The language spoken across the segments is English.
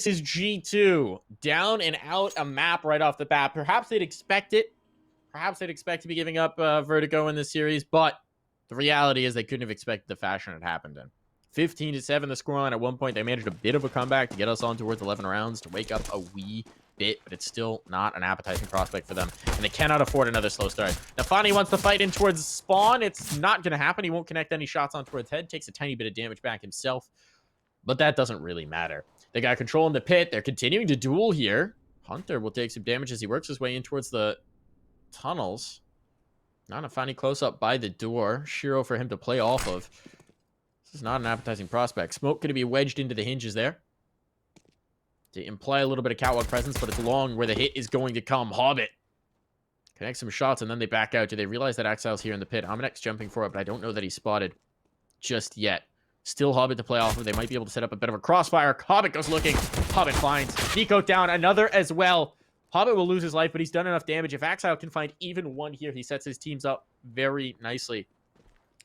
This is G2. Down and out a map right off the bat. Perhaps they'd expect it. Perhaps they'd expect to be giving up Vertigo in this series, but the reality is they couldn't have expected the fashion it happened in. 15-7 the scoreline. At one point, they managed a bit of a comeback to get us on towards 11 rounds to wake up a wee bit, but it's still not an appetizing prospect for them, and they cannot afford another slow start. Nafani wants to fight in towards spawn. It's not going to happen. He won't connect any shots on towards head. Takes a tiny bit of damage back himself, but that doesn't really matter. They got control in the pit. They're continuing to duel here. Hunter will take some damage as he works his way in towards the tunnels. Not a funny close-up by the door. Shiro for him to play off of. This is not an appetizing prospect. Smoke going to be wedged into the hinges there to imply a little bit of catwalk presence, but it's long where the hit is going to come. Hobbit connects some shots, and then they back out. Do they realize that Axile's here in the pit? Aminek's jumping for it, but I don't know that he's spotted just yet. Still Hobbit to play off of. They might be able to set up a bit of a crossfire. Hobbit goes looking. Hobbit finds. Nico down. Another as well. Hobbit will lose his life, but he's done enough damage. If Axile can find even one here, he sets his teams up very nicely.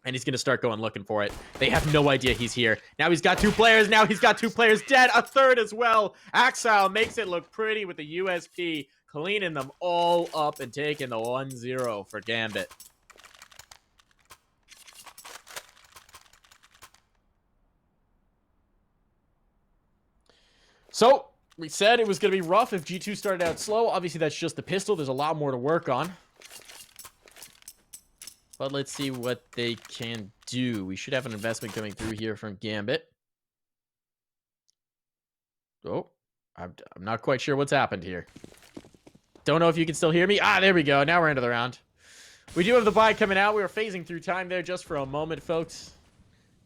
And he's going to start going looking for it. They have no idea he's here. Now he's got two players. Now he's got two players dead. A third as well. Axile makes it look pretty with the USP. Cleaning them all up and taking the 1-0 for Gambit. So, we said it was going to be rough if G2 started out slow. Obviously, that's just the pistol. There's a lot more to work on. But let's see what they can do. We should have an investment coming through here from Gambit. Oh, I'm not quite sure what's happened here. Don't know if you can still hear me. Ah, there we go. Now we're into the round. We do have the buy coming out. We were phasing through time there just for a moment, folks.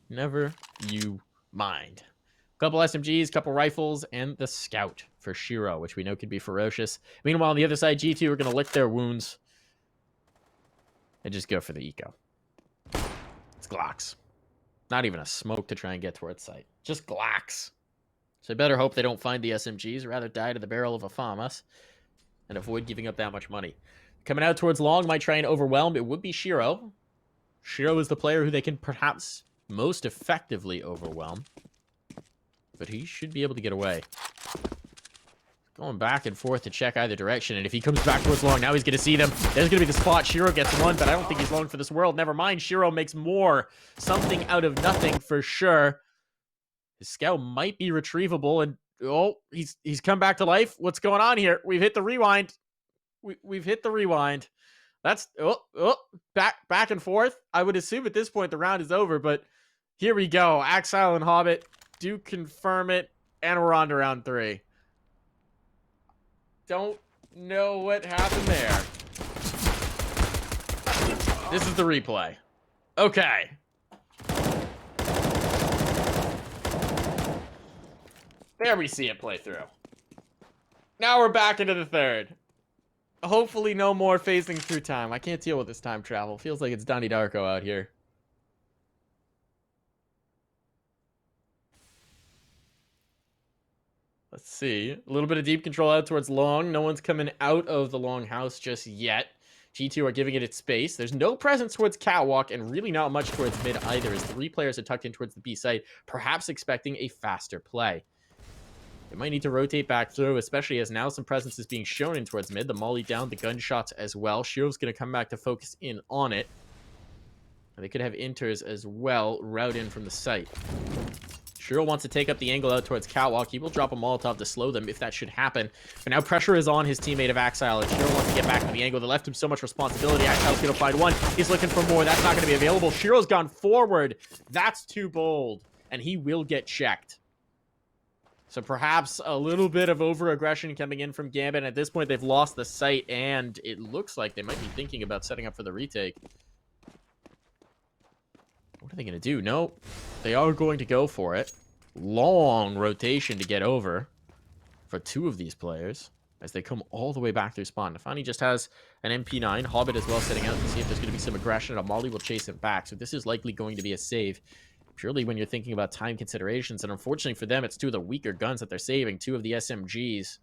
Never you mind. Couple SMGs, couple rifles, and the scout for Shiro, which we know could be ferocious. Meanwhile, on the other side, G2 are going to lick their wounds and just go for the eco. It's Glocks. Not even a smoke to try and get towards sight. Just Glocks. So I better hope they don't find the SMGs, rather die to the barrel of a FAMAS and avoid giving up that much money. Coming out towards long, might try and overwhelm. It would be Shiro. Shiro is the player who they can perhaps most effectively overwhelm. But he should be able to get away. Going back and forth to check either direction. And if he comes back towards long, now he's going to see them. There's going to be the spot. Shiro gets one, but I don't think he's long for this world. Never mind. Shiro makes more. Something out of nothing for sure. His scout might be retrievable. And, oh, he's come back to life. What's going on here? We've hit the rewind. We've hit the rewind. That's, back and forth. I would assume at this point the round is over, but here we go. Axile and Hobbit do confirm it, and we're on to round 3. Don't know what happened there. This is the replay. Okay. There we see it play through. Now we're back into the third. Hopefully no more phasing through time. I can't deal with this time travel. Feels like it's Donnie Darko out here. Let's see. A little bit of deep control out towards long. No one's coming out of the long house just yet. G2 are giving it its space. There's no presence towards catwalk and really not much towards mid either, as 3 players are tucked in towards the B site, perhaps expecting a faster play. They might need to rotate back through, especially as now some presence is being shown in towards mid. The molly down, the gunshots as well. Shiro's going to come back to focus in on it. And they could have inters as well, route in from the site. Shiro wants to take up the angle out towards catwalk. He will drop a Molotov to slow them if that should happen. But now pressure is on his teammate of Axile, and Shiro wants to get back to the angle. They left him so much responsibility. Axile's going to find one. He's looking for more. That's not going to be available. Shiro's gone forward. That's too bold, and he will get checked. So perhaps a little bit of over-aggression coming in from Gambit. At this point, they've lost the site, and it looks like they might be thinking about setting up for the retake. What are they going to do? No, they are going to go for it. Long rotation to get over for 2 of these players as they come all the way back through spawn. Nafani just has an MP9. Hobbit as well setting out to see if there's going to be some aggression. A Molly will chase him back. So this is likely going to be a save. Purely when you're thinking about time considerations. And unfortunately for them, it's 2 of the weaker guns that they're saving. 2 of the SMGs.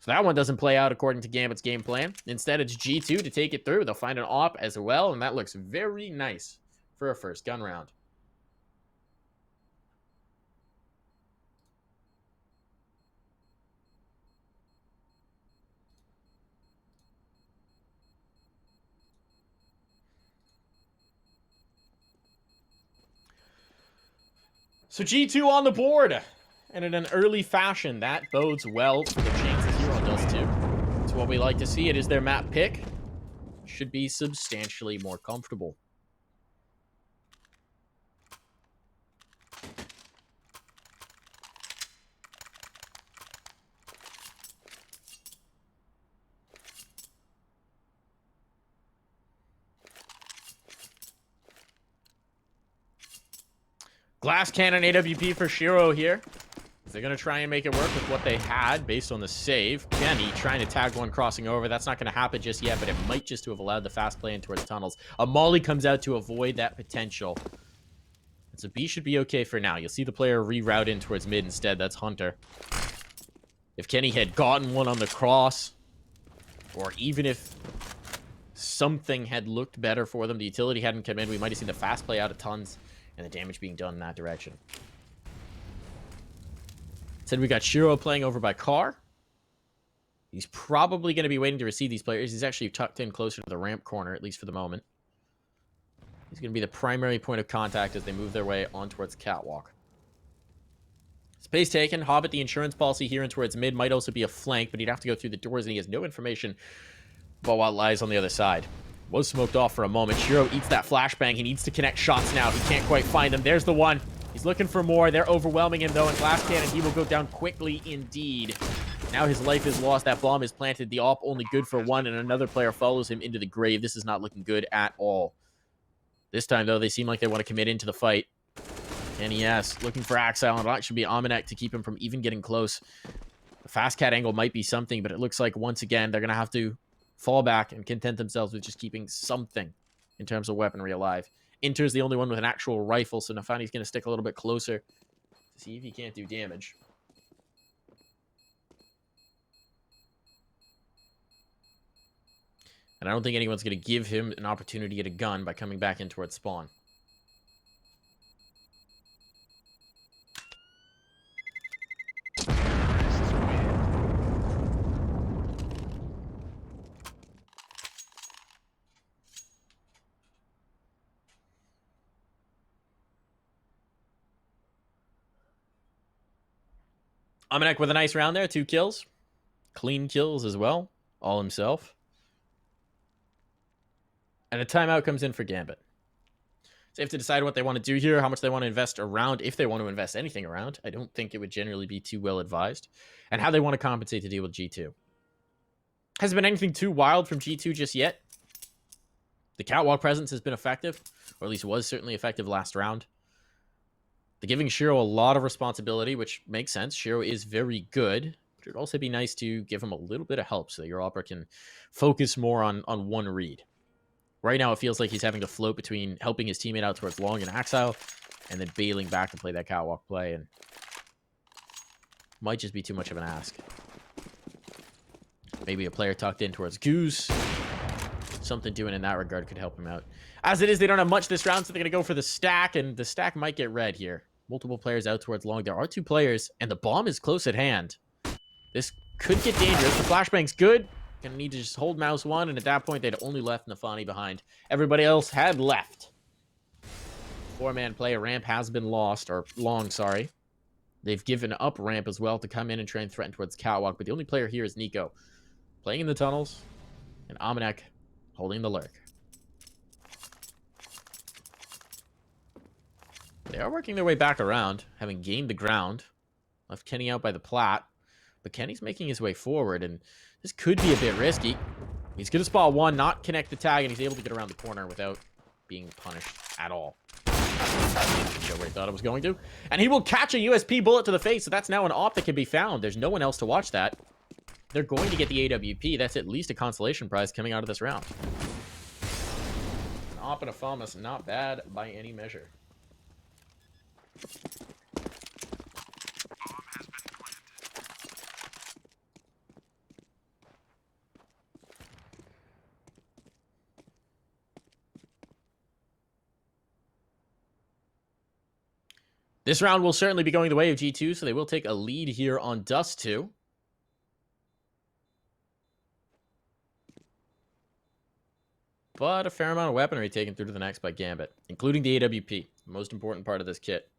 So that one doesn't play out according to Gambit's game plan. Instead, it's G2 to take it through. They'll find an op as well. And that looks very nice for a first gun round. So G2 on the board. And in an early fashion, that bodes well for the chances here on Dust2. It's what we like to see. It is their map pick. Should be substantially more comfortable. Glass cannon AWP for Shiro here. They're going to try and make it work with what they had based on the save. Kenny trying to tag one crossing over. That's not going to happen just yet, but it might just to have allowed the fast play in towards tunnels. A molly comes out to avoid that potential. And so B should be okay for now. You'll see the player reroute in towards mid instead. That's Hunter. If Kenny had gotten one on the cross, or even if something had looked better for them, the utility hadn't come in, we might have seen the fast play out of tons and the damage being done in that direction. Said we got Shiro playing over by Carr. He's probably going to be waiting to receive these players. He's actually tucked in closer to the ramp corner, at least for the moment. He's going to be the primary point of contact as they move their way on towards the catwalk. Space taken. Hobbit, the insurance policy here in towards mid, might also be a flank, but he'd have to go through the doors, and he has no information about what lies on the other side. Was smoked off for a moment. Shiro eats that flashbang. He needs to connect shots now. He can't quite find them. There's the one. He's looking for more. They're overwhelming him, though, and Glass Cannon, he will go down quickly indeed. Now his life is lost. That bomb is planted. The op only good for one, and another player follows him into the grave. This is not looking good at all. This time, though, they seem like they want to commit into the fight. And yes, looking for Axile, and that should be Amanek to keep him from even getting close. The fast cat angle might be something, but it looks like, once again, they're going to have to fall back and content themselves with just keeping something in terms of weaponry alive. Inter's the only one with an actual rifle, so Nafani's going to stick a little bit closer to see if he can't do damage. And I don't think anyone's going to give him an opportunity to get a gun by coming back in towards spawn. Amanek with a nice round there. 2 kills. Clean kills as well. All himself. And a timeout comes in for Gambit. So they have to decide what they want to do here, how much they want to invest around, if they want to invest anything around. I don't think it would generally be too well advised. And how they want to compensate to deal with G2. Hasn't been anything too wild from G2 just yet. The catwalk presence has been effective, or at least was certainly effective last round. They're giving Shiro a lot of responsibility, which makes sense. Shiro is very good, but it'd also be nice to give him a little bit of help so that your opera can focus more on one read. Right now, it feels like he's having to float between helping his teammate out towards long and Axile, and then bailing back to play that catwalk play, and might just be too much of an ask. Maybe a player tucked in towards Goose. Something doing in that regard could help him out. As it is, they don't have much this round, so they're going to go for the stack, and the stack might get red here. Multiple players out towards long. There are 2 players, and the bomb is close at hand. This could get dangerous. The flashbang's good. Going to need to just hold mouse 1, and at that point, they'd only left Nafani behind. Everybody else had left. 4-man play. A ramp has been lost, or long, sorry. They've given up ramp as well to come in and try and threaten towards catwalk, but the only player here is Nico. Playing in the tunnels, and Amanek holding the lurk. They are working their way back around, having gained the ground. Left Kenny out by the plat. But Kenny's making his way forward, and this could be a bit risky. He's going to spot one, not connect the tag, and he's able to get around the corner without being punished at all. Show where he thought it was going to. And he will catch a USP bullet to the face, so that's now an op that can be found. There's no one else to watch that. They're going to get the AWP. That's at least a consolation prize coming out of this round. An op and a FAMAS, not bad by any measure. This round will certainly be going the way of G2, so they will take a lead here on Dust2. But a fair amount of weaponry taken through to the next by Gambit, including the AWP, the most important part of this kit.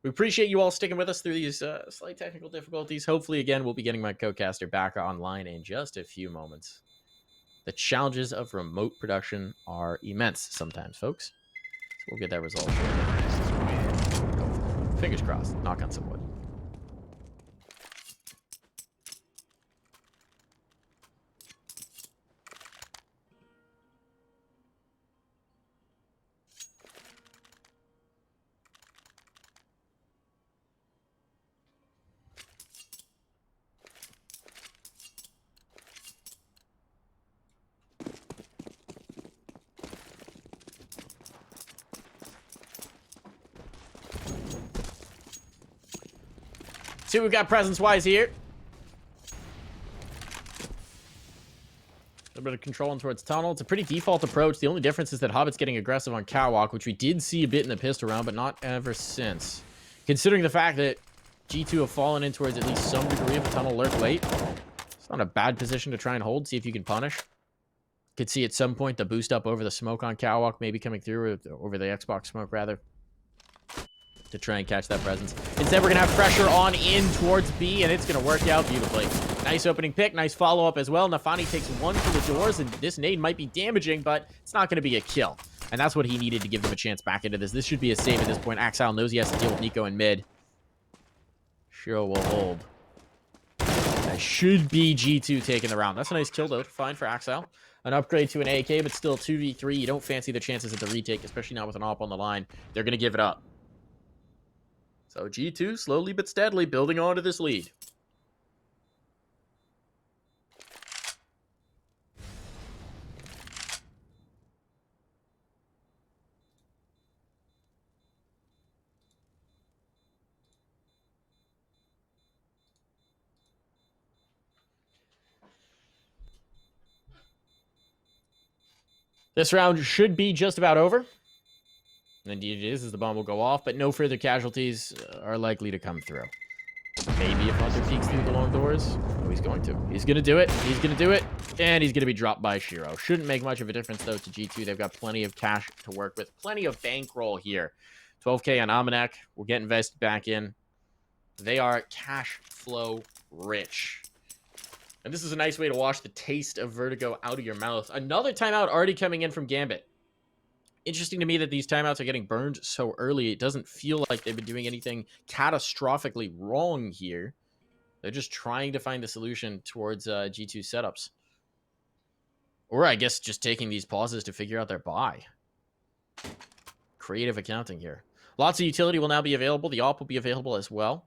We appreciate you all sticking with us through these slight technical difficulties. Hopefully, again, we'll be getting my co-caster back online in just a few moments. The challenges of remote production are immense sometimes, folks. So we'll get that resolved shortly. Fingers crossed. Knock on some wood. See what we've got presence-wise here. A little bit of controlling towards tunnel. It's a pretty default approach. The only difference is that Hobbit's getting aggressive on Catwalk, which we did see a bit in the pistol round, but not ever since. Considering the fact that G2 have fallen in towards at least some degree of a tunnel lurk late, it's not a bad position to try and hold, see if you can punish. Could see at some point the boost up over the smoke on Catwalk, maybe coming through, over the Xbox smoke, rather, to try and catch that presence. Instead, we're going to have pressure on in towards B, and it's going to work out beautifully. Nice opening pick, nice follow-up as well. Nafani takes one for the doors, and this nade might be damaging, but it's not going to be a kill. And that's what he needed to give them a chance back into this. This should be a save at this point. Axile knows he has to deal with Nico in mid. Shiro will hold. That should be G2 taking the round. That's a nice kill, though. Fine for Axile. An upgrade to an AK, but still 2v3. You don't fancy the chances at the retake, especially not with an AWP on the line. They're going to give it up. So G2 slowly but steadily building onto this lead. This round should be just about over. Indeed it is, as the bomb will go off, but no further casualties are likely to come through. Maybe if Hunter peeks through the long doors. Oh, he's going to. He's going to do it. He's going to do it. And he's going to be dropped by Shiro. Shouldn't make much of a difference, though, to G2. They've got plenty of cash to work with. Plenty of bankroll here. 12K on Almanac. We'll get invested back in. They are cash flow rich. And this is a nice way to wash the taste of Vertigo out of your mouth. Another timeout already coming in from Gambit. Interesting to me that these timeouts are getting burned so early. It doesn't feel like they've been doing anything catastrophically wrong here. They're just trying to find the solution towards G2 setups. Or I guess just taking these pauses to figure out their buy. Creative accounting here. Lots of utility will now be available. The AWP will be available as well.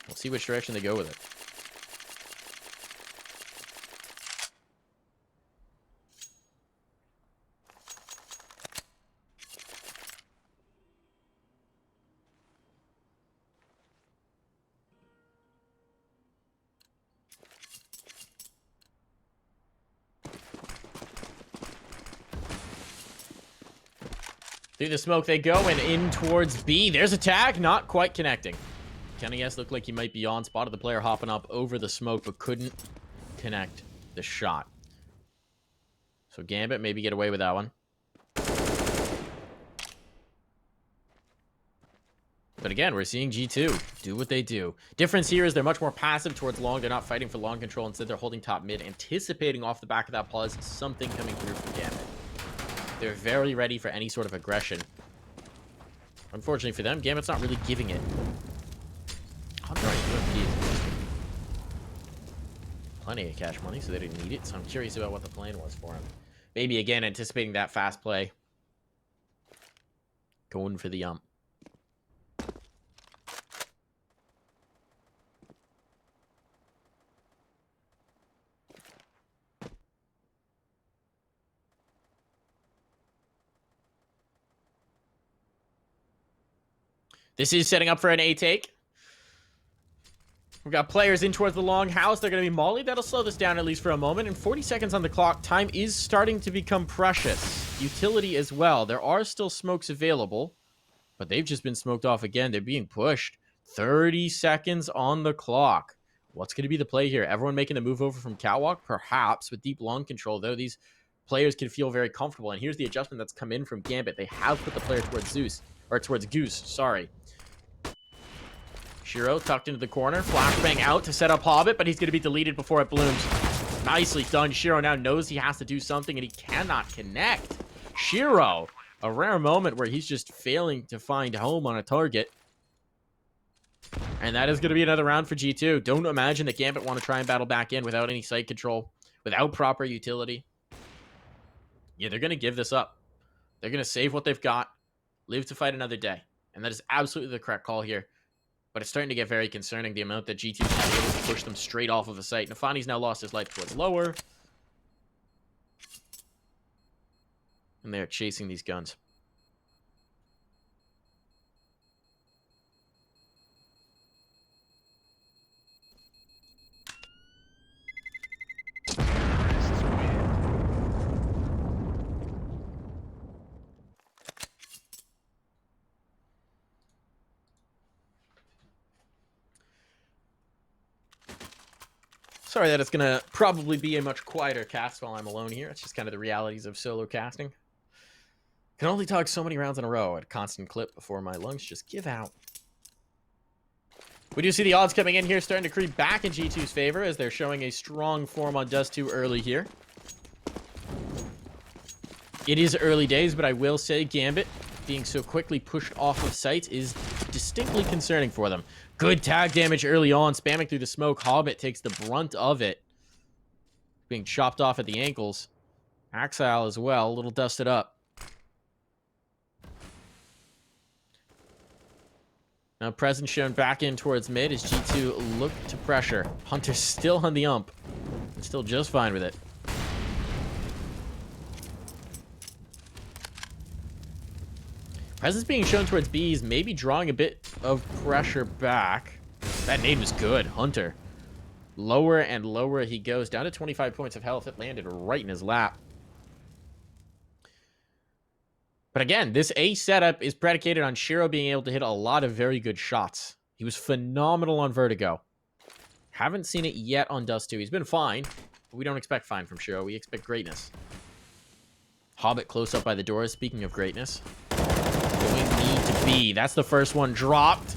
We'll see which direction they go with it. Through the smoke they go, and in towards B. There's a tag, not quite connecting. Kenny S looked like he might be on. Spotted the player hopping up over the smoke, but couldn't connect the shot. So Gambit maybe get away with that one. But again, we're seeing G2 do what they do. Difference here is they're much more passive towards long. They're not fighting for long control. Instead, they're holding top mid, anticipating off the back of that pause something coming through from Gambit. They're very ready for any sort of aggression. Unfortunately for them, Gambit's not really giving it. Plenty of cash money, so they didn't need it. So I'm curious about what the plan was for him. Maybe, again, anticipating that fast play. Going for the ump. This is setting up for an A take. We've got players in towards the long house. They're going to be Molly. That'll slow this down at least for a moment. And 40 seconds on the clock. Time is starting to become precious. Utility as well. There are still smokes available, but they've just been smoked off again. They're being pushed. 30 seconds on the clock. What's going to be the play here? Everyone making the move over from Catwalk? Perhaps with deep long control, though. These players can feel very comfortable. And here's the adjustment that's come in from Gambit. They have put the player towards towards Goose, sorry. Shiro tucked into the corner. Flashbang out to set up Hobbit, but he's going to be deleted before it blooms. Nicely done. Shiro now knows he has to do something, and he cannot connect. Shiro, a rare moment where he's just failing to find home on a target. And that is going to be another round for G2. Don't imagine that Gambit want to try and battle back in without any site control, without proper utility. Yeah, they're going to give this up. They're going to save what they've got, live to fight another day. And that is absolutely the correct call here. But it's starting to get very concerning, the amount that G2 is able to push them straight off of the site. Nafani's now lost his life towards lower. And they're chasing these guns. Sorry that it's going to probably be a much quieter cast while I'm alone here. It's just kind of the realities of solo casting. Can only talk so many rounds in a row at a constant clip before my lungs just give out. We do see the odds coming in here starting to creep back in G2's favor as they're showing a strong form on Dust2 early here. It is early days, but I will say Gambit being so quickly pushed off of sites is distinctly concerning for them. Good tag damage early on, spamming through the smoke. Hobbit takes the brunt of it. Being chopped off at the ankles. Axile as well, a little dusted up. Now presence shown back in towards mid as G2 look to pressure. Hunter's still on the ump. And still just fine with it. Presence being shown towards B's, maybe drawing a bit of pressure back. That name is good, Hunter. Lower and lower he goes, down to 25 points of health. It landed right in his lap. But again, this A setup is predicated on Shiro being able to hit a lot of very good shots. He was phenomenal on Vertigo. Haven't seen it yet on Dust2. He's been fine, but we don't expect fine from Shiro. We expect greatness. Hobbit close up by the door, speaking of greatness. Going B to B. That's the first one dropped.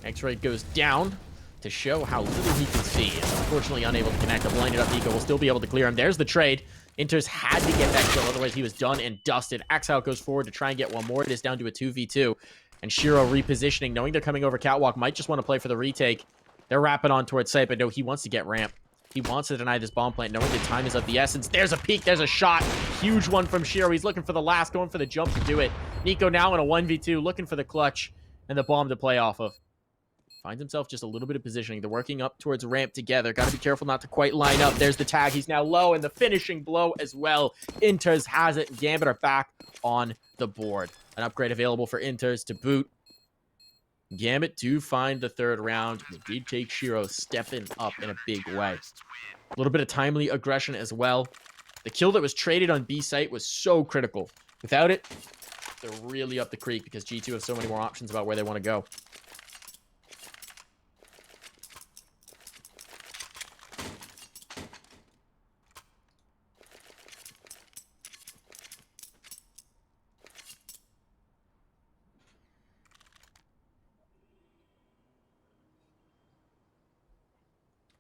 X-Ray goes down to show how little he can see. Is unfortunately unable to connect. A blinded up Nico will still be able to clear him. There's the trade. Inters had to get that kill, otherwise he was done and dusted. Axel goes forward to try and get one more. It is down to a 2v2. And Shiro repositioning, knowing they're coming over Catwalk, might just want to play for the retake. They're wrapping on towards site, but no, he wants to get ramp. He wants to deny this bomb plant, knowing the time is of the essence. There's a peek, there's a shot. Huge one from Shiro. He's looking for the last, going for the jump to do it. Nico now in a 1v2, looking for the clutch and the bomb to play off of. Finds himself just a little bit of positioning. They're working up towards ramp together. Got to be careful not to quite line up. There's the tag. He's now low, and the finishing blow as well. Inters has it. Gambit are back on the board. An upgrade available for Inters to boot. Gambit do find the third round. They did take Shiro stepping up in a big way. A little bit of timely aggression as well. The kill that was traded on B site was so critical. Without it, they're really up the creek because G2 have so many more options about where they want to go.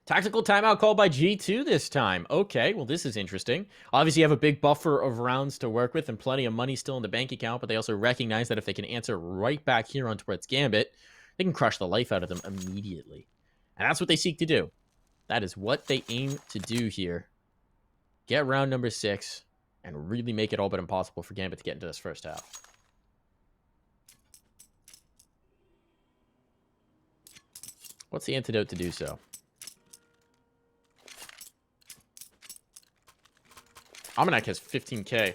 Tactical timeout called by G2 this time. Okay, well, this is interesting. Obviously, you have a big buffer of rounds to work with and plenty of money still in the bank account, but they also recognize that if they can answer right back here on towards Gambit, they can crush the life out of them immediately. And that's what they seek to do. That is what they aim to do here. Get round number 6 and really make it all but impossible for Gambit to get into this first half. What's the antidote to do so? Almanac has 15k.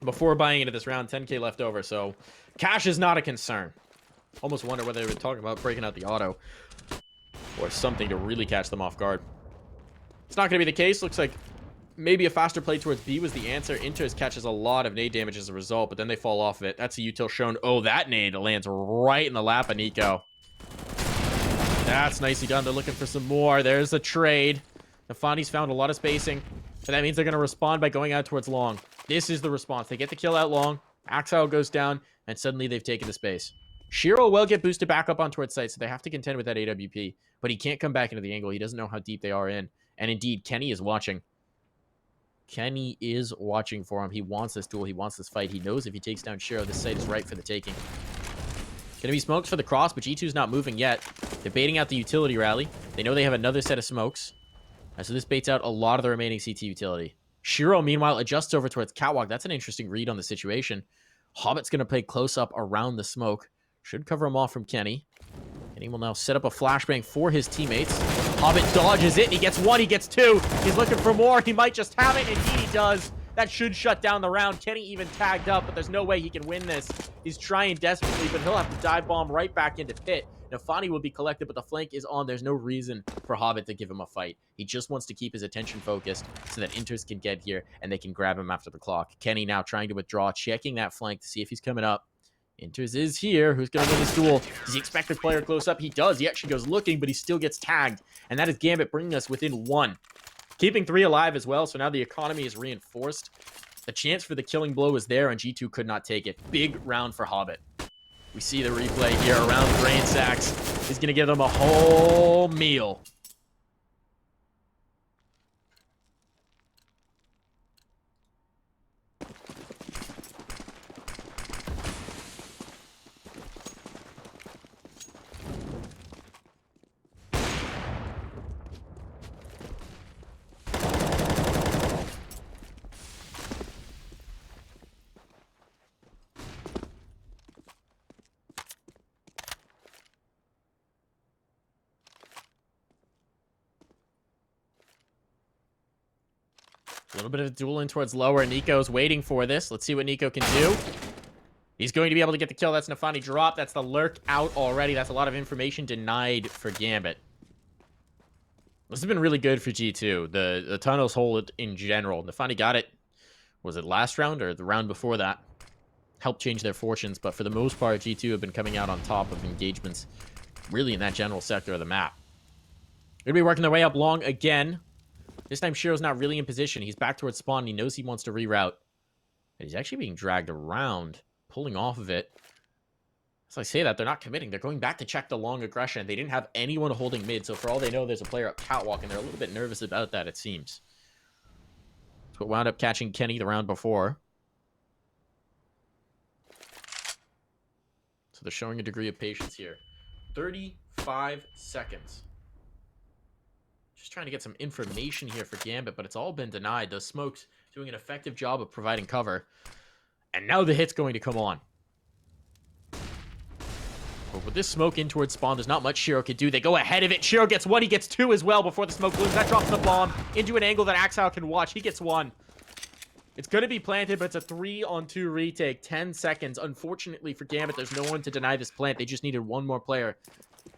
Before buying into this round, 10k left over, so cash is not a concern. Almost wonder whether they were talking about breaking out the auto or something to really catch them off guard. It's not going to be the case. Looks like maybe a faster play towards B was the answer. Inters catches a lot of nade damage as a result, but then they fall off of it. That's a util shown. Oh, that nade lands right in the lap of Nico. That's nicely done. They're looking for some more. There's a trade. Nafani's found a lot of spacing. But that means they're going to respond by going out towards long. This is the response. They get the kill out long. Axile goes down, and suddenly they've taken the space. Shiro will get boosted back up on towards site, so they have to contend with that AWP. But he can't come back into the angle. He doesn't know how deep they are in. And indeed, Kenny is watching. Kenny is watching for him. He wants this duel. He wants this fight. He knows if he takes down Shiro, this site is right for the taking. Gonna be smokes for the cross, but G2's not moving yet. They're baiting out the utility rally. They know they have another set of smokes. So this baits out a lot of the remaining CT utility. Shiro, meanwhile, adjusts over towards Catwalk. That's an interesting read on the situation. Hobbit's going to play close up around the smoke. Should cover him off from Kenny. Kenny will now set up a flashbang for his teammates. Hobbit dodges it, and he gets one, he gets two. He's looking for more. He might just have it, and he does. That should shut down the round. Kenny even tagged up, but there's no way he can win this. He's trying desperately, but he'll have to dive bomb right back into pit. Nafani will be collected, but the flank is on. There's no reason for Hobbit to give him a fight. He just wants to keep his attention focused so that Inters can get here and they can grab him after the clock. Kenny now trying to withdraw, checking that flank to see if he's coming up. Inters is here. Who's going to win this duel? Does he expect a player close up? He does. He actually goes looking, but he still gets tagged. And that is Gambit bringing us within one. Keeping 3 alive as well, so now the economy is reinforced. The chance for the killing blow is there, and G2 could not take it. Big round for Hobbit. We see the replay here around the brain sacks. He's going to give them a whole meal. A little bit of a duel in towards lower. Nico's waiting for this. Let's see what Nico can do. He's going to be able to get the kill. That's Nafani drop. That's the lurk out already. That's a lot of information denied for Gambit. This has been really good for G2. The tunnels hold in general. Nafani got it. Was it last round or the round before that? Helped change their fortunes. But for the most part, G2 have been coming out on top of engagements really in that general sector of the map. They're going to be working their way up long again. This time, Shiro's not really in position. He's back towards spawn, and he knows he wants to reroute. But he's actually being dragged around, pulling off of it. As I say that, they're not committing. They're going back to check the long aggression. They didn't have anyone holding mid, so for all they know, there's a player up catwalk, and they're a little bit nervous about that, it seems. That's what wound up catching Kenny the round before. So they're showing a degree of patience here. 35 seconds. Just trying to get some information here for Gambit, but it's all been denied. Those smokes doing an effective job of providing cover. And now the hit's going to come on. But with this smoke in towards spawn, there's not much Shiro can do. They go ahead of it. Shiro gets one. He gets two as well before the smoke blooms. That drops the bomb into an angle that Axile can watch. He gets one. It's going to be planted, but it's a 3-on-2 retake. 10 seconds. Unfortunately for Gambit, there's no one to deny this plant. They just needed one more player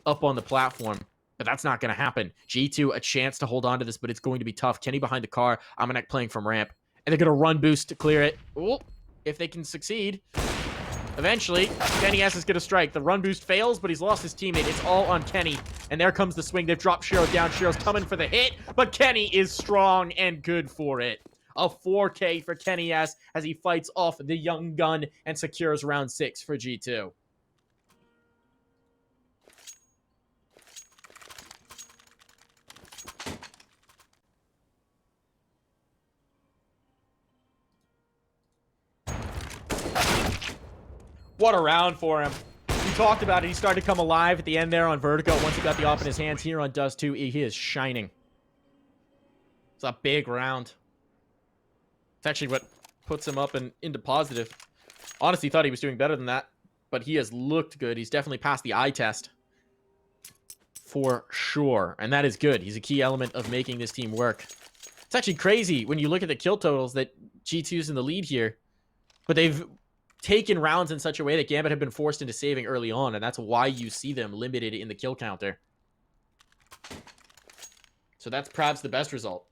up on the platform. But that's not going to happen. G2, a chance to hold on to this, but it's going to be tough. Kenny behind the car. Amanek playing from ramp. And they're going to run boost to clear it. Ooh, if they can succeed. Eventually, Kenny S is going to strike. The run boost fails, but he's lost his teammate. It's all on Kenny. And there comes the swing. They've dropped Shiro down. Shiro's coming for the hit, but Kenny is strong and good for it. A 4K for Kenny S as he fights off the young gun and secures round 6 for G2. What a round for him. We talked about it. He started to come alive at the end there on Vertigo. Once he got the op in his hands here on Dust2, he is shining. It's a big round. It's actually what puts him up and into positive. Honestly, thought he was doing better than that, but he has looked good. He's definitely passed the eye test. For sure. And that is good. He's a key element of making this team work. It's actually crazy when you look at the kill totals that G2's in the lead here. But they've taken rounds in such a way that Gambit have been forced into saving early on, and that's why you see them limited in the kill counter. So that's perhaps the best result.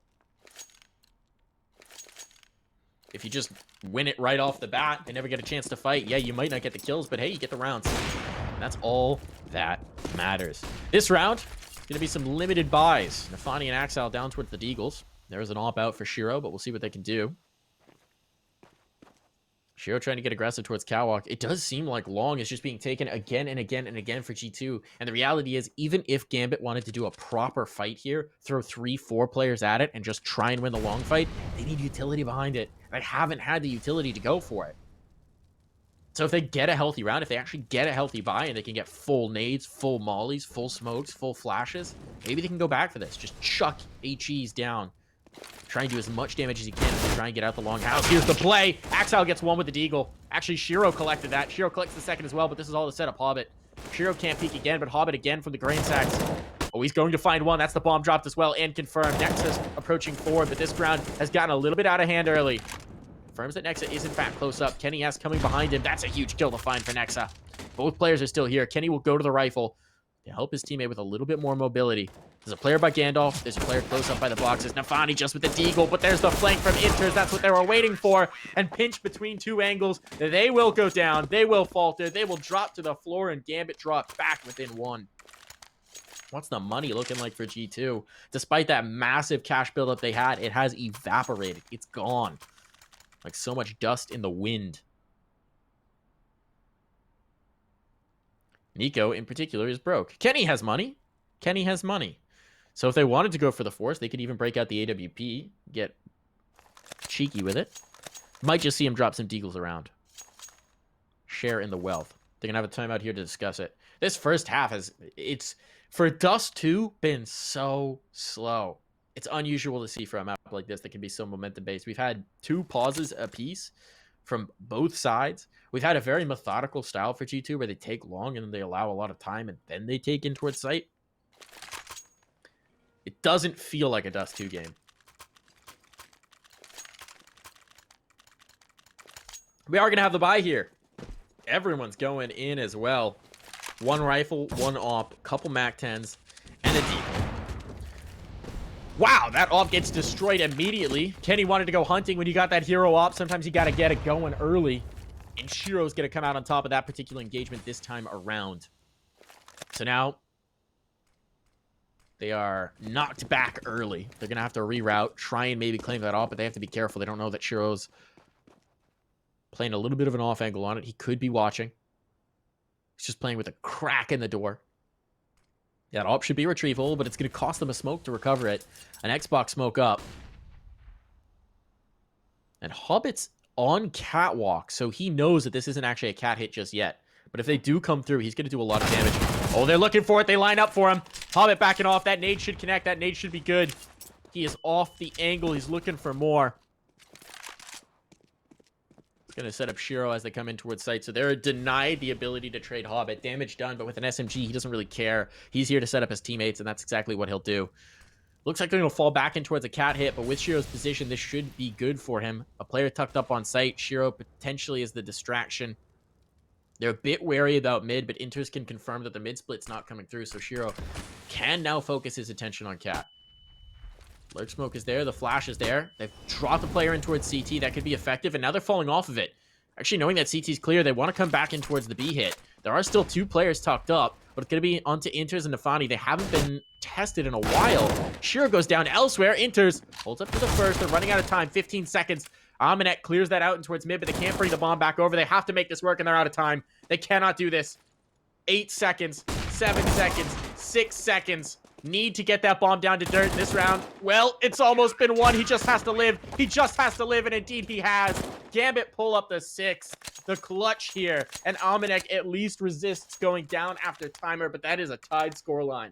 If you just win it right off the bat and never get a chance to fight, yeah, you might not get the kills, but hey, you get the rounds. And that's all that matters. This round, going to be some limited buys. Nafani and Axile down towards the Deagles. There's an op out for Shiro, but we'll see what they can do. Shiro trying to get aggressive towards Catwalk. It does seem like Long is just being taken again and again and again for G2. And the reality is, even if Gambit wanted to do a proper fight here, throw 3-4 players at it and just try and win the Long fight, they need utility behind it. They haven't had the utility to go for it. So if they get a healthy round, if they actually get a healthy buy and they can get full nades, full mollies, full smokes, full flashes, maybe they can go back for this. Just chuck HEs down. Try and do as much damage as he can to try and get out the long house. Here's the play. Axile gets one with the deagle. Actually, Shiro collected that. Shiro collects the second as well, but this is all the setup. Hobbit. Shiro can't peek again, but Hobbit again from the grain sacks. Oh, he's going to find one. That's the bomb dropped as well and confirmed. Nexus approaching forward, but this round has gotten a little bit out of hand early. Confirms that Nexa is in fact close up. Kenny S coming behind him. That's a huge kill to find for Nexa. Both players are still here. Kenny will go to the rifle to help his teammate with a little bit more mobility. There's a player by Gandalf. There's a player close up by the boxes. Nafani just with the deagle, but there's the flank from Inters. That's what they were waiting for. And pinched between two angles. They will go down. They will falter. They will drop to the floor, and Gambit drops back within one. What's the money looking like for G2? Despite that massive cash buildup they had, it has evaporated. It's gone. Like so much dust in the wind. Nico, in particular, is broke. Kenny has money. Kenny has money. So if they wanted to go for the Force, they could even break out the AWP, get cheeky with it. Might just see him drop some deagles around. Share in the wealth. They're going to have a timeout here to discuss it. This first half it's for Dust2, been so slow. It's unusual to see for a map like this that can be so momentum-based. We've had 2 pauses apiece from both sides. We've had a very methodical style for G2 where they take long and then they allow a lot of time and then they take in towards sight. It doesn't feel like a Dust2 game. We are going to have the buy here. Everyone's going in as well. 1 rifle, 1 op, couple MAC-10s, and a deep. Wow, that op gets destroyed immediately. Kenny wanted to go hunting when you got that hero op. Sometimes you got to get it going early. And Shiro's going to come out on top of that particular engagement this time around. So now they are knocked back early. They're going to have to reroute, try and maybe claim that op, but they have to be careful. They don't know that Shiro's playing a little bit of an off angle on it. He could be watching. He's just playing with a crack in the door. That op should be retrievable, but it's going to cost them a smoke to recover it. An Xbox smoke up. And Hobbit's on Catwalk, so he knows that this isn't actually a cat hit just yet. But if they do come through, he's going to do a lot of damage. Oh, they're looking for it. They line up for him. Hobbit backing off. That nade should connect. That nade should be good. He is off the angle. He's looking for more. Going to set up Shiro as they come in towards site. So they're denied the ability to trade Hobbit. Damage done, but with an SMG, he doesn't really care. He's here to set up his teammates, and that's exactly what he'll do. Looks like they're going to fall back in towards a cat hit, but with Shiro's position, this should be good for him. A player tucked up on site. Shiro potentially is the distraction. They're a bit wary about mid, but Inters can confirm that the mid split's not coming through, so Shiro can now focus his attention on cat. Lurk smoke is there. The flash is there. They've dropped the player in towards CT. That could be effective, and now they're falling off of it. Actually, knowing that CT's clear, they want to come back in towards the B hit. There are still 2 players tucked up, but it's going to be onto Inters and Nafani. They haven't been tested in a while. Shiro goes down elsewhere. Inters holds up to the first. They're running out of time. 15 seconds. Aminet clears that out in towards mid, but they can't bring the bomb back over. They have to make this work, and they're out of time. They cannot do this. 8 seconds. 7 seconds. 6 seconds. Need to get that bomb down to dirt in this round. Well, it's almost been won. He just has to live. He just has to live, and indeed he has. Gambit pull up the 6. The clutch here. And Almanek at least resists going down after timer, but that is a tied scoreline.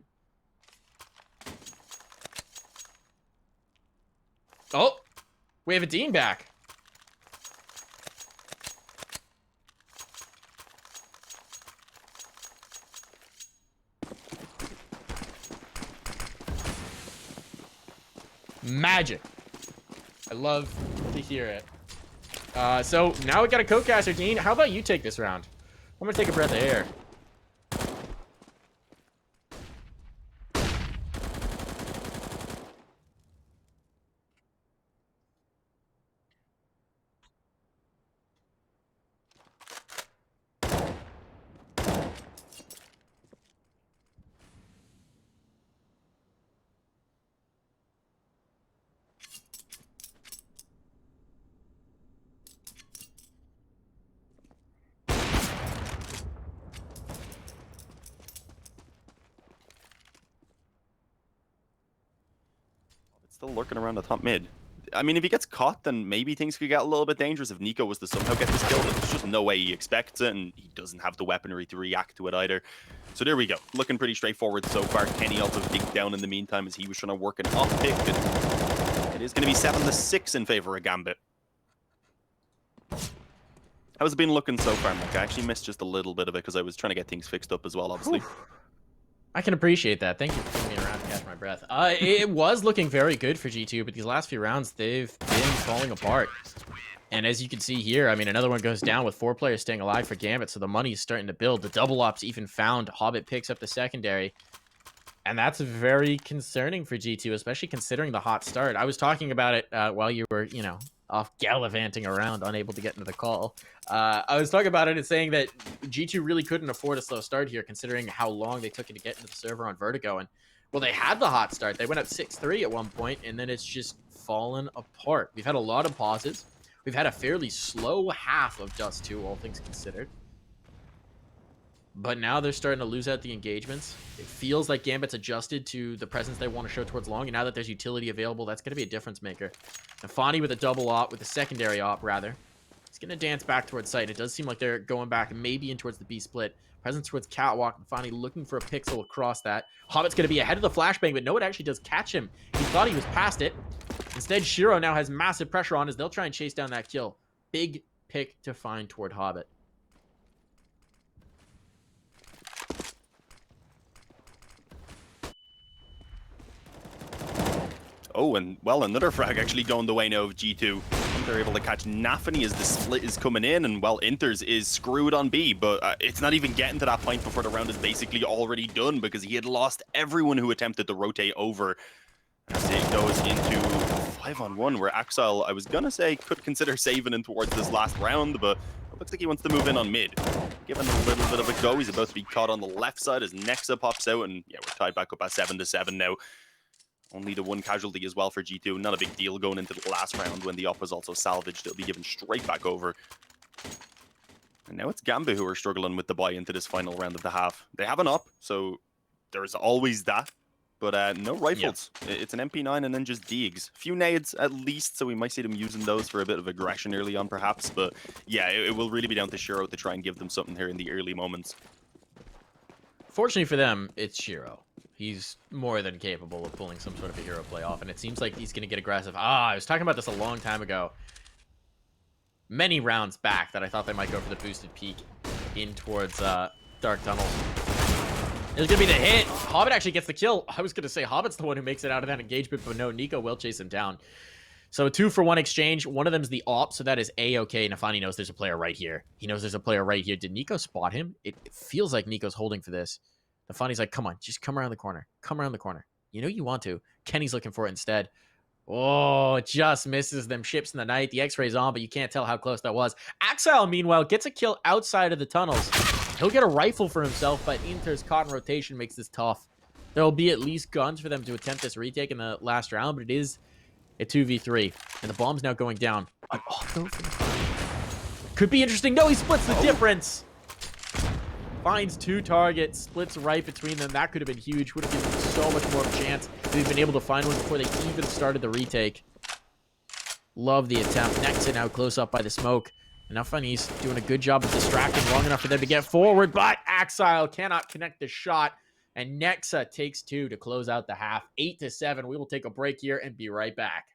Oh, we have a Dean back. Magic. I love to hear it. So now we got a co-caster, Dean. How about you take this round? I'm gonna take a breath of air. Still lurking around the top mid. I mean, if he gets caught, then maybe things could get a little bit dangerous if Nico was to somehow get this kill. But there's just no way he expects it, and he doesn't have the weaponry to react to it either. So there we go. Looking pretty straightforward so far. Kenny also digged down in the meantime as he was trying to work an off pick. And it is going to be 7-6 in favor of Gambit. How's it been looking so far, Mike? I actually missed just a little bit of it because I was trying to get things fixed up as well, obviously. I can appreciate that. Thank you for giving me around to catch my breath. It was looking very good for G2, but these last few rounds, they've been falling apart. And as you can see here, I mean, another one goes down with 4 players staying alive for Gambit, so the money's starting to build. The double ops even found. Hobbit picks up the secondary. And that's very concerning for G2, especially considering the hot start. I was talking about it while you were, you know, off gallivanting around, unable to get into the call. I was talking about it and saying that G2 really couldn't afford a slow start here, considering how long they took it to get into the server on Vertigo. And, well, they had the hot start. They went up 6-3 at one point, and then it's just fallen apart. We've had a lot of pauses. We've had a fairly slow half of Dust2, all things considered. But now they're starting to lose out the engagements. It feels like Gambit's adjusted to the presence they want to show towards long, and now that there's utility available, that's going to be a difference maker. Nafani with a double op, with a secondary op, rather. He's going to dance back towards site. It does seem like they're going back maybe in towards the B split. Presence towards Catwalk. Nafani looking for a pixel across that. Hobbit's going to be ahead of the flashbang, but no one actually does catch him. He thought he was past it. Instead, Shiro now has massive pressure on as they'll try and chase down that kill. Big pick to find toward Hobbit. Oh, and, well, another frag actually going the way now of G2. They're able to catch Nafani as the split is coming in, and, well, Inters is screwed on B, but it's not even getting to that point before the round is basically already done because he had lost everyone who attempted to rotate over. As it goes into 5-on-1, where Axel, I was going to say, could consider saving in towards this last round, but it looks like he wants to move in on mid. Given a little bit of a go, he's about to be caught on the left side as Nexa pops out, and, yeah, we're tied back up at 7-7 now. Only the one casualty as well for G2. Not a big deal going into the last round when the op was also salvaged. It'll be given straight back over. And now it's Gambit who are struggling with the buy into this final round of the half. They have an op, so there's always that. But no rifles. Yeah. It's an MP9 and then just Deegs. A few nades at least, so we might see them using those for a bit of aggression early on perhaps. But yeah, it will really be down to Shiro to try and give them something here in the early moments. Fortunately for them, it's Shiro. He's more than capable of pulling some sort of a hero play off, and it seems like he's going to get aggressive. I was talking about this a long time ago. Many rounds back that I thought they might go for the boosted peak in towards Dark Tunnel. There's going to be the hit. Hobbit actually gets the kill. I was going to say Hobbit's the one who makes it out of that engagement, but no, Nico will chase him down. So a 2-for-1 exchange. One of them's the op, so that is A-okay. Nafani knows there's a player right here. He knows there's a player right here. Did Nico spot him? It feels like Nico's holding for this. Nafani's like, come on, just come around the corner. Come around the corner. You know you want to. Kenny's looking for it instead. Oh, it just misses them ships in the night. The X-ray's on, but you can't tell how close that was. Axel, meanwhile, gets a kill outside of the tunnels. He'll get a rifle for himself, but Inter's caught in rotation makes this tough. There'll be at least guns for them to attempt this retake in the last round, but it is a 2v3. And the bomb's now going down. Could be interesting. No, he splits the difference. Finds 2 targets, splits right between them. That could have been huge. Would have given them so much more of a chance. They've been able to find one before they even started the retake. Love the attempt. Nexa now close up by the smoke. And Nafani's doing a good job of distracting long enough for them to get forward, but Axile cannot connect the shot. And Nexa takes 2 to close out the half. 8-7. We will take a break here and be right back.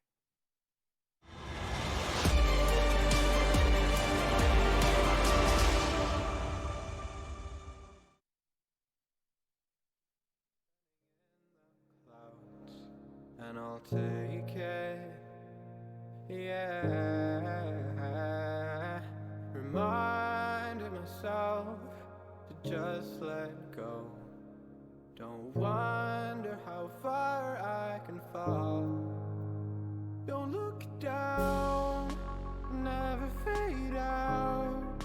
And I'll take it, yeah. Reminding myself to just let go. Don't wonder how far I can fall. Don't look down, never fade out.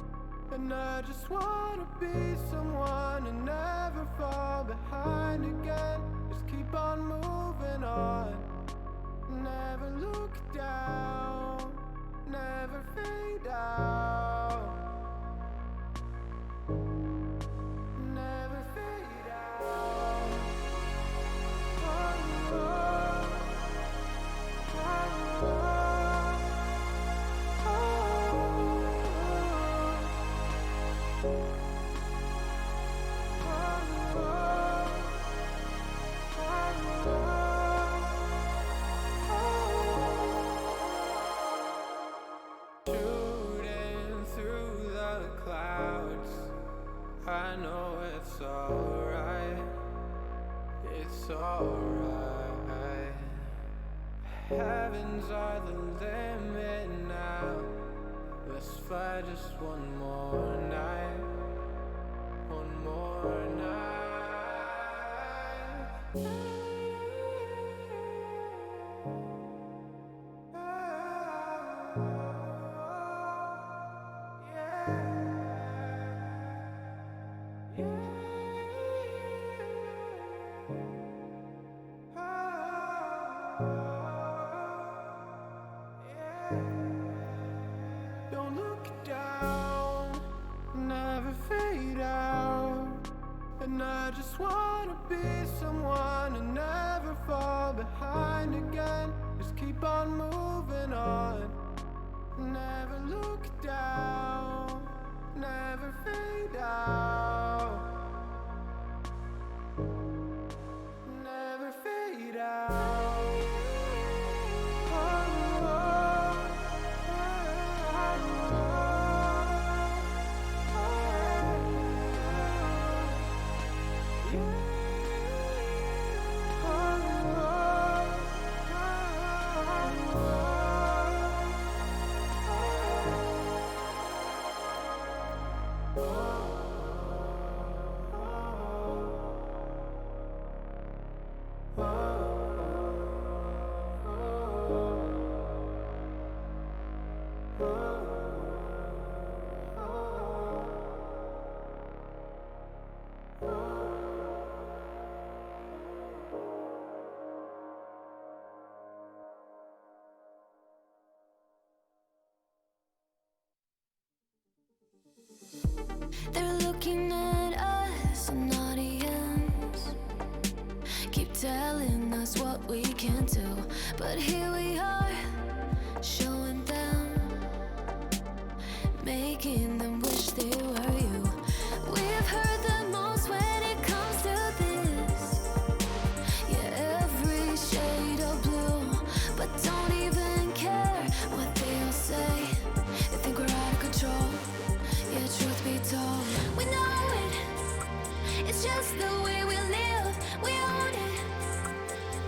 And I just wanna be someone and never fall behind again. Just keep on moving on. Never look down, never fade out. Never fade out. Oh, oh. it's alright. Heavens are the limit now. Let's fly just one more night. One more night. Don't look down, never fade out. And I just wanna be someone and never fall behind again. Just keep on moving on. Never look down, never fade out. Never fade out. They're looking at us in audience, keep telling us what we can do, but here we are, showing them, making them wish they were you. We've heard the most when it comes to this, yeah, every shade of blue, but don't even care what they all say. They think we're out of control. Yeah, truth be told, we know it. It's just the way we live. We own it.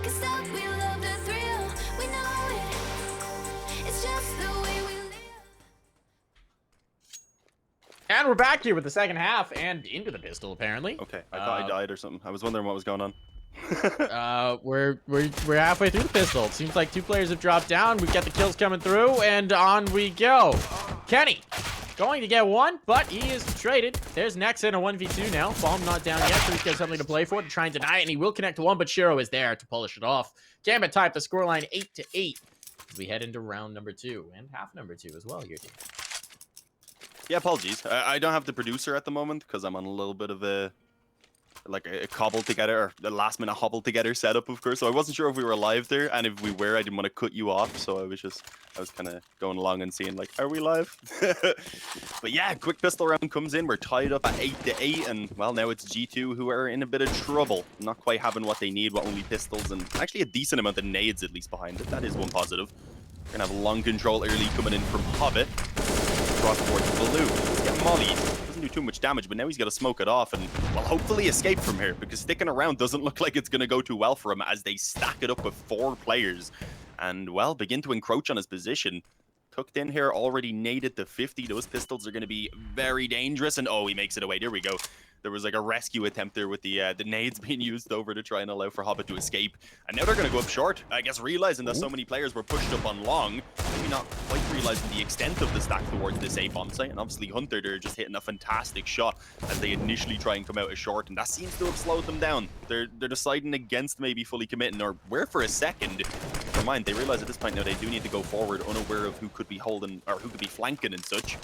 'Cause stop, we love the thrill. We know it. It's just the way we live. And we're back here with the second half and into the pistol, apparently. Okay, I thought I died or something. I was wondering what was going on. We're halfway through the pistol. It seems like two players have dropped down. We've got the kills coming through, and on we go. Kenny going to get one, but he is traded. There's Nex in a 1v2 now. Bomb not down yet, so he's got something to play for to try and deny it, and he will connect to one, but Shiro is there to polish it off. Gambit type the scoreline 8-8 as we head into round number 2 and half number 2 as well here, team. Yeah, apologies. I don't have the producer at the moment because I'm on a little bit of a cobble together, or the last minute hobble together setup, of course. So I wasn't sure if we were live there, and if we were, I didn't want to cut you off. So I was kind of going along and seeing like, are we live? But yeah, quick pistol round comes in. We're tied up at 8-8, and well, now it's G2 who are in a bit of trouble, not quite having what they need, with only pistols and actually a decent amount of nades at least behind it. That is one positive. We're gonna have long control early coming in from Hobbit. Cross towards Blue. Let's get mollied. Doesn't do too much damage, but now he's got to smoke it off and, well, hopefully escape from here, because sticking around doesn't look like it's going to go too well for him as they stack it up with 4 players and, well, begin to encroach on his position. Tucked in here, already naded to 50. Those pistols are going to be very dangerous, and oh, he makes it away. There we go. There was like a rescue attempt there with the nades being used over to try and allow for Hobbit to escape. And now they're going to go up short, I guess, realizing that so many players were pushed up on long. Maybe not quite realizing the extent of the stack towards this A bomb site. And obviously Hunter, they're just hitting a fantastic shot as they initially try and come out as short. And that seems to have slowed them down. They're deciding against maybe fully committing, or where for a second. Never mind, they realize at this point now they do need to go forward, unaware of who could be holding, or who could be flanking and such.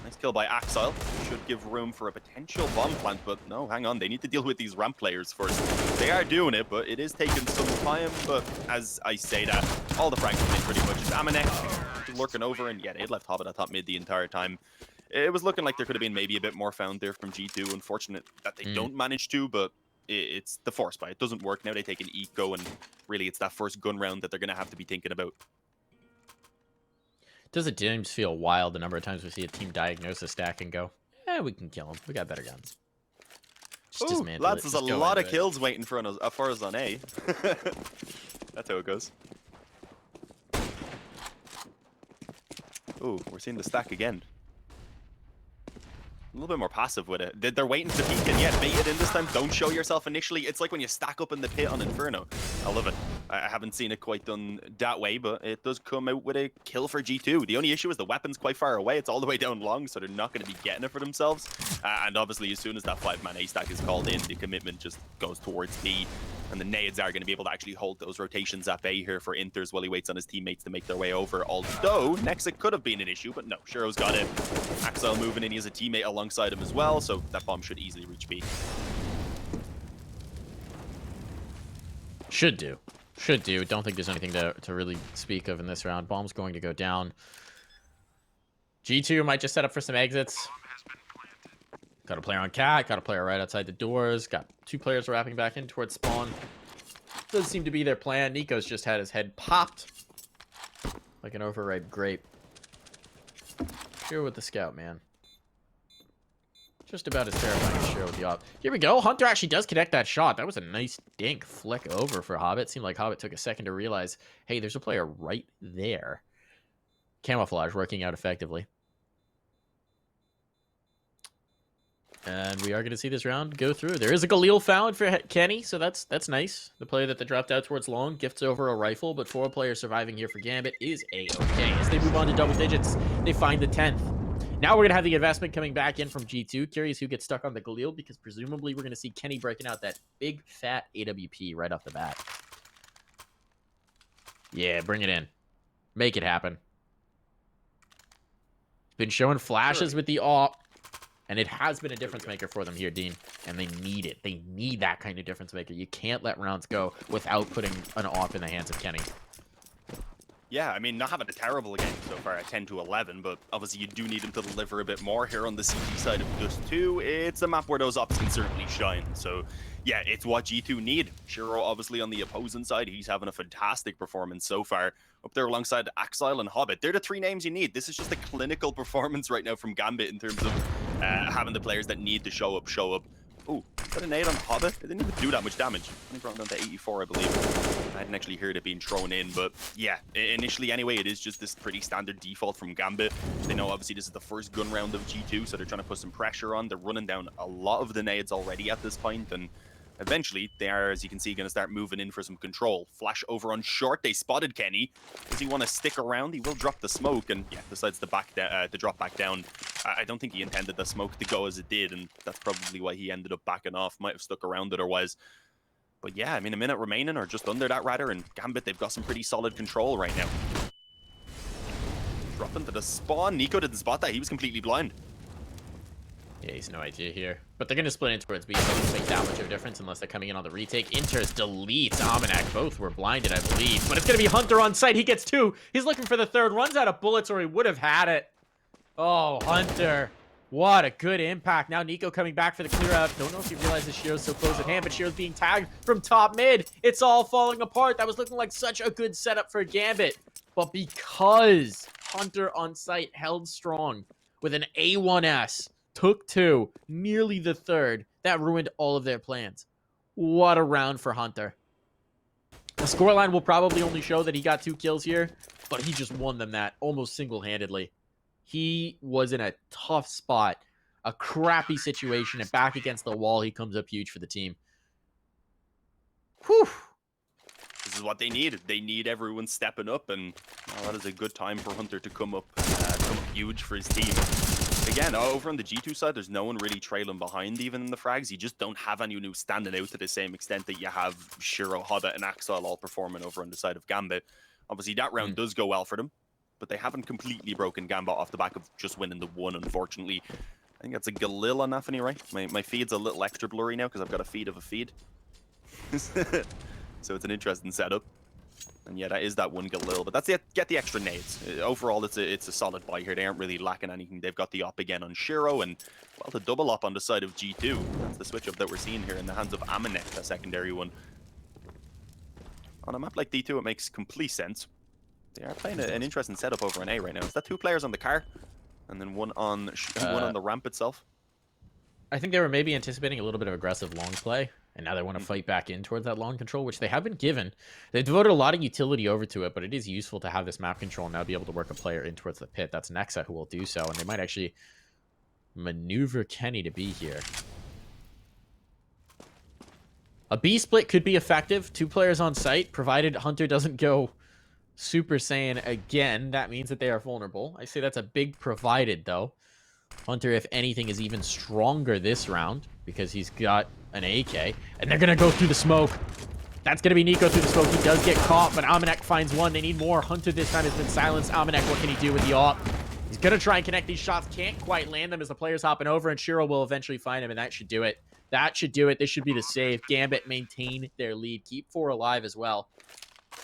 Nice kill by Axile. Should give room for a potential bomb plant, but no, hang on. They need to deal with these ramp players first. They are doing it, but it is taking some time. But as I say that, all the frags have been pretty much. Amanek lurking over, and yeah, they had left Hobbit at top mid the entire time. It was looking like there could have been maybe a bit more found there from G2. Unfortunate that they don't manage to, but it's the force buy. It doesn't work. Now they take an eco, and really it's that first gun round that they're going to have to be thinking about. Does it teams feel wild the number of times we see a team diagnose a stack and go, we can kill him. We got better guns. Just Ooh, dismantle lads, it. there's Just a go lot into of it. kills waiting for us, for us on A. That's how it goes. Ooh, we're seeing the stack again. A little bit more passive with it. They're waiting to peek and yeah, bait it in this time. Don't show yourself initially. It's like when you stack up in the pit on Inferno. I love it. I haven't seen it quite done that way, but it does come out with a kill for G2. The only issue is the weapon's quite far away. It's all the way down long, so they're not going to be getting it for themselves. And obviously, as soon as that 5-man A stack is called in, the commitment just goes towards B. And the nades are going to be able to actually hold those rotations at bay here for Inters while he waits on his teammates to make their way over. Although, Nexa could have been an issue, but no, Shiro's got it. Axel moving in, he has a teammate alongside him as well, so that bomb should easily reach B. Should do. Should do. Don't think there's anything to really speak of in this round. Bomb's going to go down. G2 might just set up for some exits. Got a player on Cat. Got a player right outside the doors. Got 2 players wrapping back in towards spawn. Does seem to be their plan. Nico's just had his head popped like an overripe grape. Shiro with the scout, man. Just about as terrifying as Shiro with the op. Here we go. Hunter actually does connect that shot. That was a nice dink flick over for Hobbit. Seemed like Hobbit took a second to realize, hey, there's a player right there. Camouflage working out effectively. And we are going to see this round go through. There is a Galil found for Kenny, so that's nice. The player that they dropped out towards long gifts over a rifle, but 4 players surviving here for Gambit is A-okay. As they move on to double digits, they find the 10th. Now we're going to have the investment coming back in from G2. Curious who gets stuck on the Galil, because presumably we're going to see Kenny breaking out that big, fat AWP right off the bat. Yeah, bring it in. Make it happen. Been showing flashes with the AWP. And it has been a difference maker for them here, Dean. And they need it. They need that kind of difference maker. You can't let rounds go without putting an AWP in the hands of Kenny. Yeah, I mean, not having a terrible game so far at 10 to 11, but obviously you do need him to deliver a bit more here on the CT side of Dust2. It's a map where those ops can certainly shine. So, yeah, it's what G2 need. Shiro, obviously, on the opposing side, he's having a fantastic performance so far. Up there alongside Axile and Hobbit. They're the 3 names you need. This is just a clinical performance right now from Gambit in terms of having the players that need to show up. Ooh, is that a nade on Hobbit? It didn't even do that much damage. Only brought down to 84, I believe. I hadn't actually heard it being thrown in, but yeah, initially anyway, it is just this pretty standard default from Gambit. They know obviously this is the first gun round of G2, so they're trying to put some pressure on. They're running down a lot of the nades already at this point, and eventually they are, as you can see, going to start moving in for some control. Flash over on short. They spotted Kenny. Does he want to stick around? He will drop the smoke, and yeah, decides to drop back down. I don't think he intended the smoke to go as it did, and that's probably why he ended up backing off. Might have stuck around otherwise. But yeah, I mean, a minute remaining, or just under that rather, and Gambit, they've got some pretty solid control right now. Dropping to the spawn. Nico didn't spot that. He was completely blind. Yeah, he's no idea here. But they're going to split in towards B, so it doesn't make that much of a difference unless they're coming in on the retake. Inters deletes Almanac. Both were blinded, I believe. But it's going to be Hunter on site. He gets 2. He's looking for the 3rd. Runs out of bullets, or he would have had it. Oh, Hunter. What a good impact. Now Nico coming back for the clear out. Don't know if he realizes Shiro's so close at hand, but Shiro's being tagged from top mid. It's all falling apart. That was looking like such a good setup for Gambit. But because Hunter on site held strong with an A1S, took 2, nearly the 3rd, that ruined all of their plans. What a round for Hunter. The scoreline will probably only show that he got 2 kills here, but he just won them that almost single-handedly. He was in a tough spot, a crappy situation, and back against the wall, he comes up huge for the team. Whew. This is what they need. They need everyone stepping up, and well, that is a good time for Hunter to come up huge for his team. Again, over on the G2 side, there's no one really trailing behind even in the frags. You just don't have anyone who's standing out to the same extent that you have Shiro, Hobbit, and Axel all performing over on the side of Gambit. Obviously, that round does go well for them, but they haven't completely broken Gambit off the back of just winning the 1, unfortunately. I think that's a Galil on Anthony, right? My feed's a little extra blurry now because I've got a feed of a feed. So it's an interesting setup. And yeah, that is that 1 Galil, but that's it. Get the extra nades. Overall, it's a solid buy here. They aren't really lacking anything. They've got the op again on Shiro, and well, the double op on the side of G2. That's the switch up that we're seeing here in the hands of Amanek, a secondary one. On a map like D2, it makes complete sense. They are playing an interesting setup over on A right now. Is that 2 players on the car, and then one on the ramp itself? I think they were maybe anticipating a little bit of aggressive long play, and now they want to Mm. fight back in towards that long control, which they have been given. They devoted a lot of utility over to it, but it is useful to have this map control and now be able to work a player in towards the pit. That's Nexa who will do so, and they might actually maneuver Kenny to be here. A B split could be effective. 2 players on site, provided Hunter doesn't go Super Saiyan again. That means that they are vulnerable. I say that's a big provided, though. Hunter, if anything, is even stronger this round because he's got an AK. And they're going to go through the smoke. That's going to be Nico through the smoke. He does get caught, but Amanek finds one. They need more. Hunter this time has been silenced. Amanek, what can he do with the AWP? He's going to try and connect these shots. Can't quite land them as the player's hopping over, and Shiro will eventually find him, and that should do it. That should do it. This should be the save. Gambit maintain their lead. Keep 4 alive as well.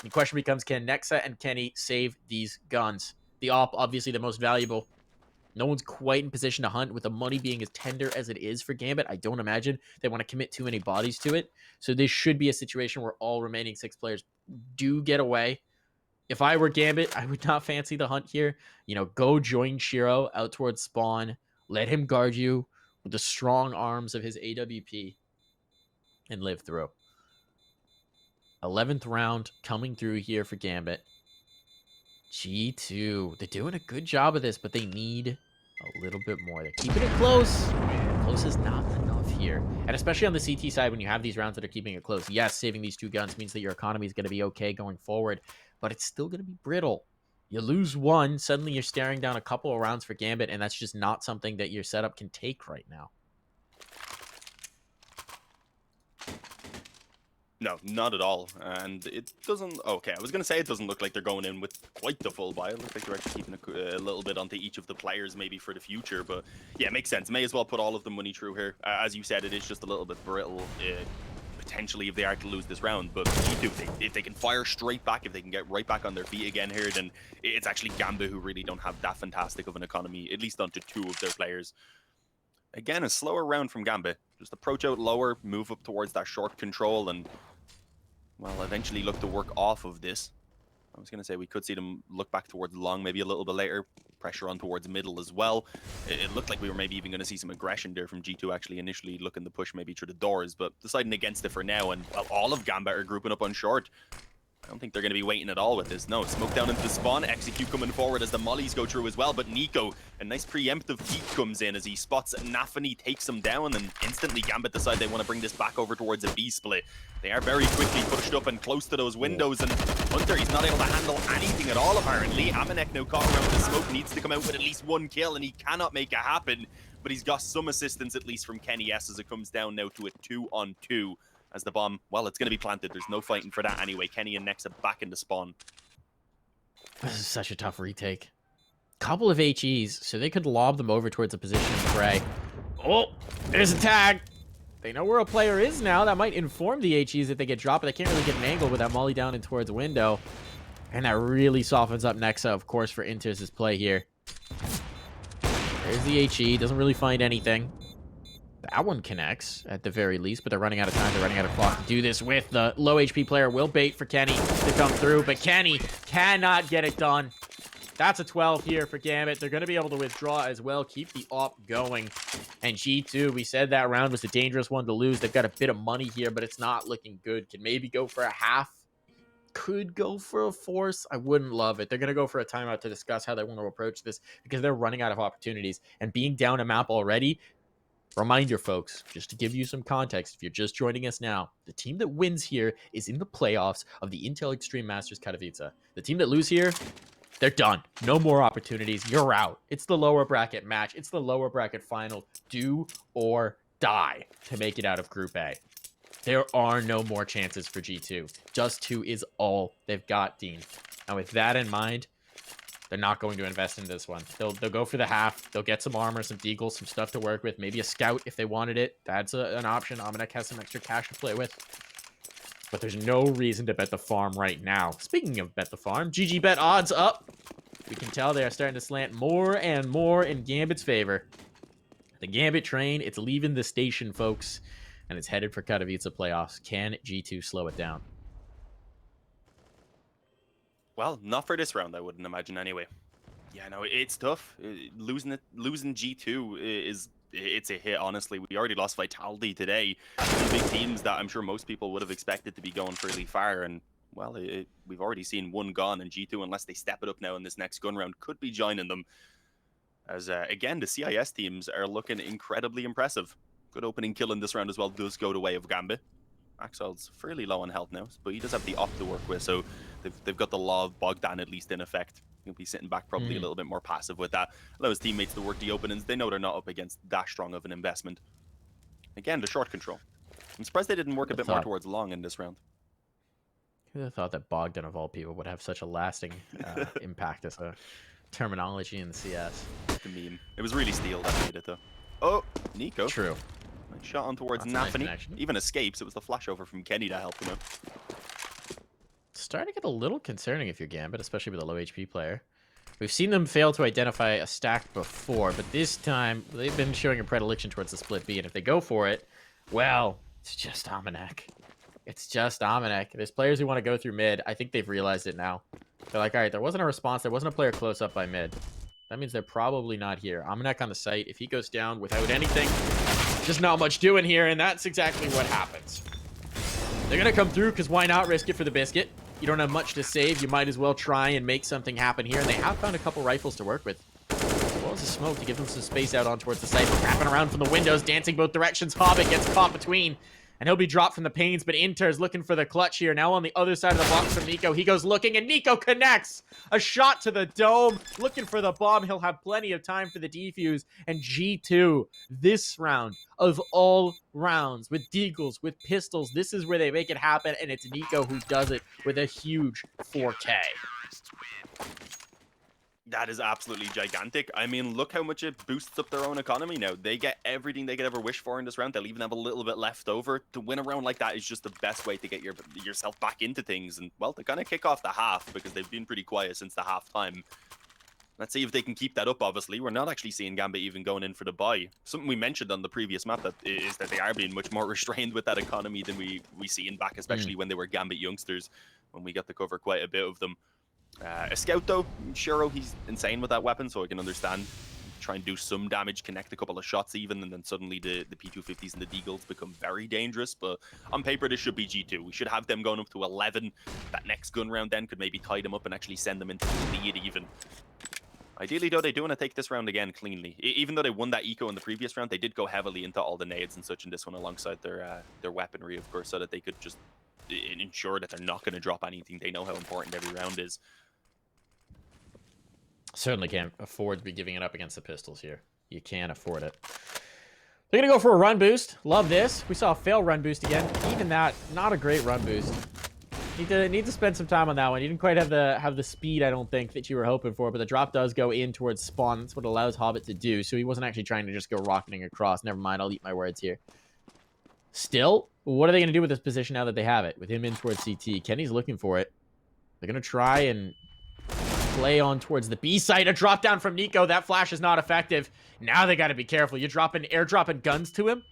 The question becomes, can Nexa and Kenny save these guns? The AWP, obviously the most valuable. No one's quite in position to hunt, with the money being as tender as it is for Gambit. I don't imagine they want to commit too many bodies to it. So this should be a situation where all remaining 6 players do get away. If I were Gambit, I would not fancy the hunt here. You know, go join Shiro out towards spawn. Let him guard you with the strong arms of his AWP and live through. 11th round coming through here for Gambit. G2. They're doing a good job of this, but they need a little bit more. They're keeping it close. Close is not enough here. And especially on the CT side, when you have these rounds that are keeping it close, yes, saving these 2 guns means that your economy is going to be okay going forward, but it's still going to be brittle. You lose 1, suddenly you're staring down a couple of rounds for Gambit, and that's just not something that your setup can take right now. No, not at all. And it doesn't... Okay, I was going to say it doesn't look like they're going in with quite the full buy. It looks like they're actually keeping a little bit onto each of the players maybe for the future. But yeah, it makes sense. May as well put all of the money through here. As you said, it is just a little bit brittle, potentially, if they are to lose this round. But if they can fire straight back, if they can get right back on their feet again here, then it's actually Gambit who really don't have that fantastic of an economy, at least onto 2 of their players. Again, a slower round from Gambit. Just approach out lower, move up towards that short control, and well, eventually look to work off of this. I was going to say we could see them look back towards long maybe a little bit later. Pressure on towards middle as well. It looked like we were maybe even going to see some aggression there from G2 actually initially looking to push maybe through the doors, but deciding against it for now. And well, all of Gambit are grouping up on short. I don't think they're going to be waiting at all with this. No, smoke down into the spawn. Execute coming forward as the mollies go through as well. But Nico, a nice preemptive peek comes in as he spots Nafany, takes him down, and instantly Gambit decide they want to bring this back over towards a B split. They are very quickly pushed up and close to those windows, and Hunter, he's not able to handle anything at all apparently. Amanek now caught around with the smoke, needs to come out with at least 1 kill, and he cannot make it happen. But he's got some assistance at least from Kenny S as it comes down now to a 2-on-2. As the bomb, well, it's going to be planted. There's no fighting for that anyway. Kenny and Nexa back into spawn. This is such a tough retake. Couple of HEs, so they could lob them over towards a position of prey. Oh, there's a tag. They know where a player is now. That might inform the HEs if they get dropped, but they can't really get an angle with that molly down and towards a window. And that really softens up Nexa, of course, for Inters' play here. There's the HE. Doesn't really find anything. That one connects, at the very least, but they're running out of time. They're running out of clock to do this with. The low HP player will bait for Kenny to come through, but Kenny cannot get it done. That's a 12 here for Gambit. They're going to be able to withdraw as well, keep the AWP going. And G2, we said that round was a dangerous one to lose. They've got a bit of money here, but it's not looking good. Can maybe go for a half. Could go for a force. I wouldn't love it. They're going to go for a timeout to discuss how they want to approach this because they're running out of opportunities. And being down a map already... Reminder, folks, just to give you some context, if you're just joining us now, the team that wins here is in the playoffs of the Intel Extreme Masters Katowice. The team that lose here, they're done. No more opportunities. You're out. It's the lower bracket match. It's the lower bracket final. Do or die to make it out of Group A. There are no more chances for G2. Dust2 is all they've got, Dean. And with that in mind, they're not going to invest in this one. They'll go for the half. They'll get some armor, some deagles, some stuff to work with. Maybe a scout if they wanted it. That's an option. Amanek has some extra cash to play with. But there's no reason to bet the farm right now. Speaking of bet the farm, GG bet odds up. We can tell they are starting to slant more and more in Gambit's favor. The Gambit train, it's leaving the station, folks. And it's headed for Katowice playoffs. Can G2 slow it down? Well, not for this round, I wouldn't imagine anyway. Yeah, no, it's tough. Losing G2 is it's a hit, honestly. We already lost Vitality today. Two big teams that I'm sure most people would have expected to be going fairly far, and well, we've already seen one gone, and G2, unless they step it up now in this next gun round, could be joining them. As, again, the CIS teams are looking incredibly impressive. Good opening kill in this round as well does go the way of Gambit. Axel's fairly low on health now, but he does have the op to work with, so they've got the law of Bogdan at least in effect. He'll be sitting back probably a little bit more passive with that. Allow his teammates to work the openings. They know they're not up against that strong of an investment. Again, the short control. I'm surprised they didn't work a bit more towards long in this round. Who would have thought that Bogdan, of all people, would have such a lasting impact as a terminology in the CS? The meme. It was really Steel that made it, though. Oh, Nico. True. Nice shot on towards Nafany. Nice even escapes. It was the flashover from Kenny that helped him out. Starting to get a little concerning if you're Gambit, especially with a low HP player. We've seen them fail to identify a stack before, but this time they've been showing a predilection towards the split B, and if they go for it, well, it's just Amanek. It's just Amanek. There's players who want to go through mid. I think they've realized it now. They're like, all right, there wasn't a response. There wasn't a player close up by mid. That means they're probably not here. Amanek on the site. If he goes down without anything, just not much doing here, and that's exactly what happens. They're going to come through because why not risk it for the biscuit? You don't have much to save. You might as well try and make something happen here. And they have found a couple rifles to work with, as well as a smoke to give them some space out on towards the site. But wrapping around from the windows, dancing both directions. Hobbit gets caught between, and he'll be dropped from the panes. But Inter's looking for the clutch here. Now on the other side of the box from Nico. He goes looking, and Nico connects. A shot to the dome. Looking for the bomb. He'll have plenty of time for the defuse. And G2, this round of all rounds, with deagles, with pistols, this is where they make it happen, and it's Nico who does it with a huge 4K. That is absolutely gigantic. I mean, look how much it boosts up their own economy now. They get everything they could ever wish for in this round. They'll even have a little bit left over. To win a round like that is just the best way to get yourself back into things. And, well, to kind of kick off the half, because they've been pretty quiet since the half time. Let's see if they can keep that up, obviously. We're not actually seeing Gambit even going in for the buy. Something we mentioned on the previous map is that they are being much more restrained with that economy than we see in back, especially when they were Gambit youngsters, when we got to cover quite a bit of them. A scout, though, Shiro, he's insane with that weapon, so I can understand. Try and do some damage, connect a couple of shots even, and then suddenly the P250s and the Deagles become very dangerous. But on paper, this should be G2. We should have them going up to 11. That next gun round then could maybe tie them up and actually send them into the lead even. Ideally, though, they do want to take this round again cleanly. Even though they won that eco in the previous round, they did go heavily into all the nades and such in this one alongside their weaponry, of course, so that they could just ensure that they're not going to drop anything. They know how important every round is. Certainly can't afford to be giving it up against the pistols here. You can't afford it. They're going to go for a run boost. Love this. We saw a fail run boost again. Even that, not a great run boost. Need to spend some time on that one. You didn't quite have the speed, I don't think, that you were hoping for, but the drop does go in towards spawn. That's what allows Hobbit to do, so he wasn't actually trying to just go rocketing across. Never mind, I'll eat my words here. Still, what are they going to do with this position now that they have it? With him in towards CT. Kenny's looking for it. They're going to try and play on towards the B site. A drop down from Nico. That flash is not effective. Now they got to be careful. You're airdropping guns to him?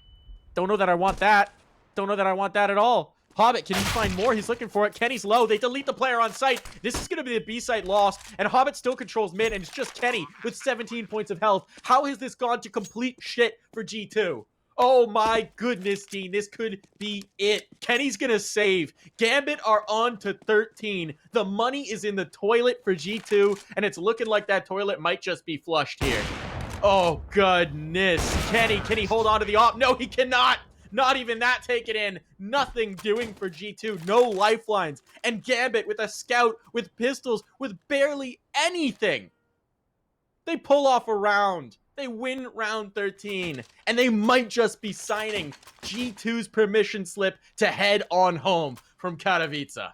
Don't know that I want that. Don't know that I want that at all. Hobbit, can he find more? He's looking for it. Kenny's low. They delete the player on site. This is going to be the B site lost, and Hobbit still controls mid, and it's just Kenny with 17 points of health. How has this gone to complete shit for G2? Oh my goodness, Dean. This could be it. Kenny's going to save. Gambit are on to 13. The money is in the toilet for G2, and it's looking like that toilet might just be flushed here. Oh, goodness. Kenny, can he hold on to the op? No, he cannot. Not even that taken in. Nothing doing for G2. No lifelines. And Gambit with a scout, with pistols, with barely anything. They pull off a round. They win round 13. And they might just be signing G2's permission slip to head on home from Katowice.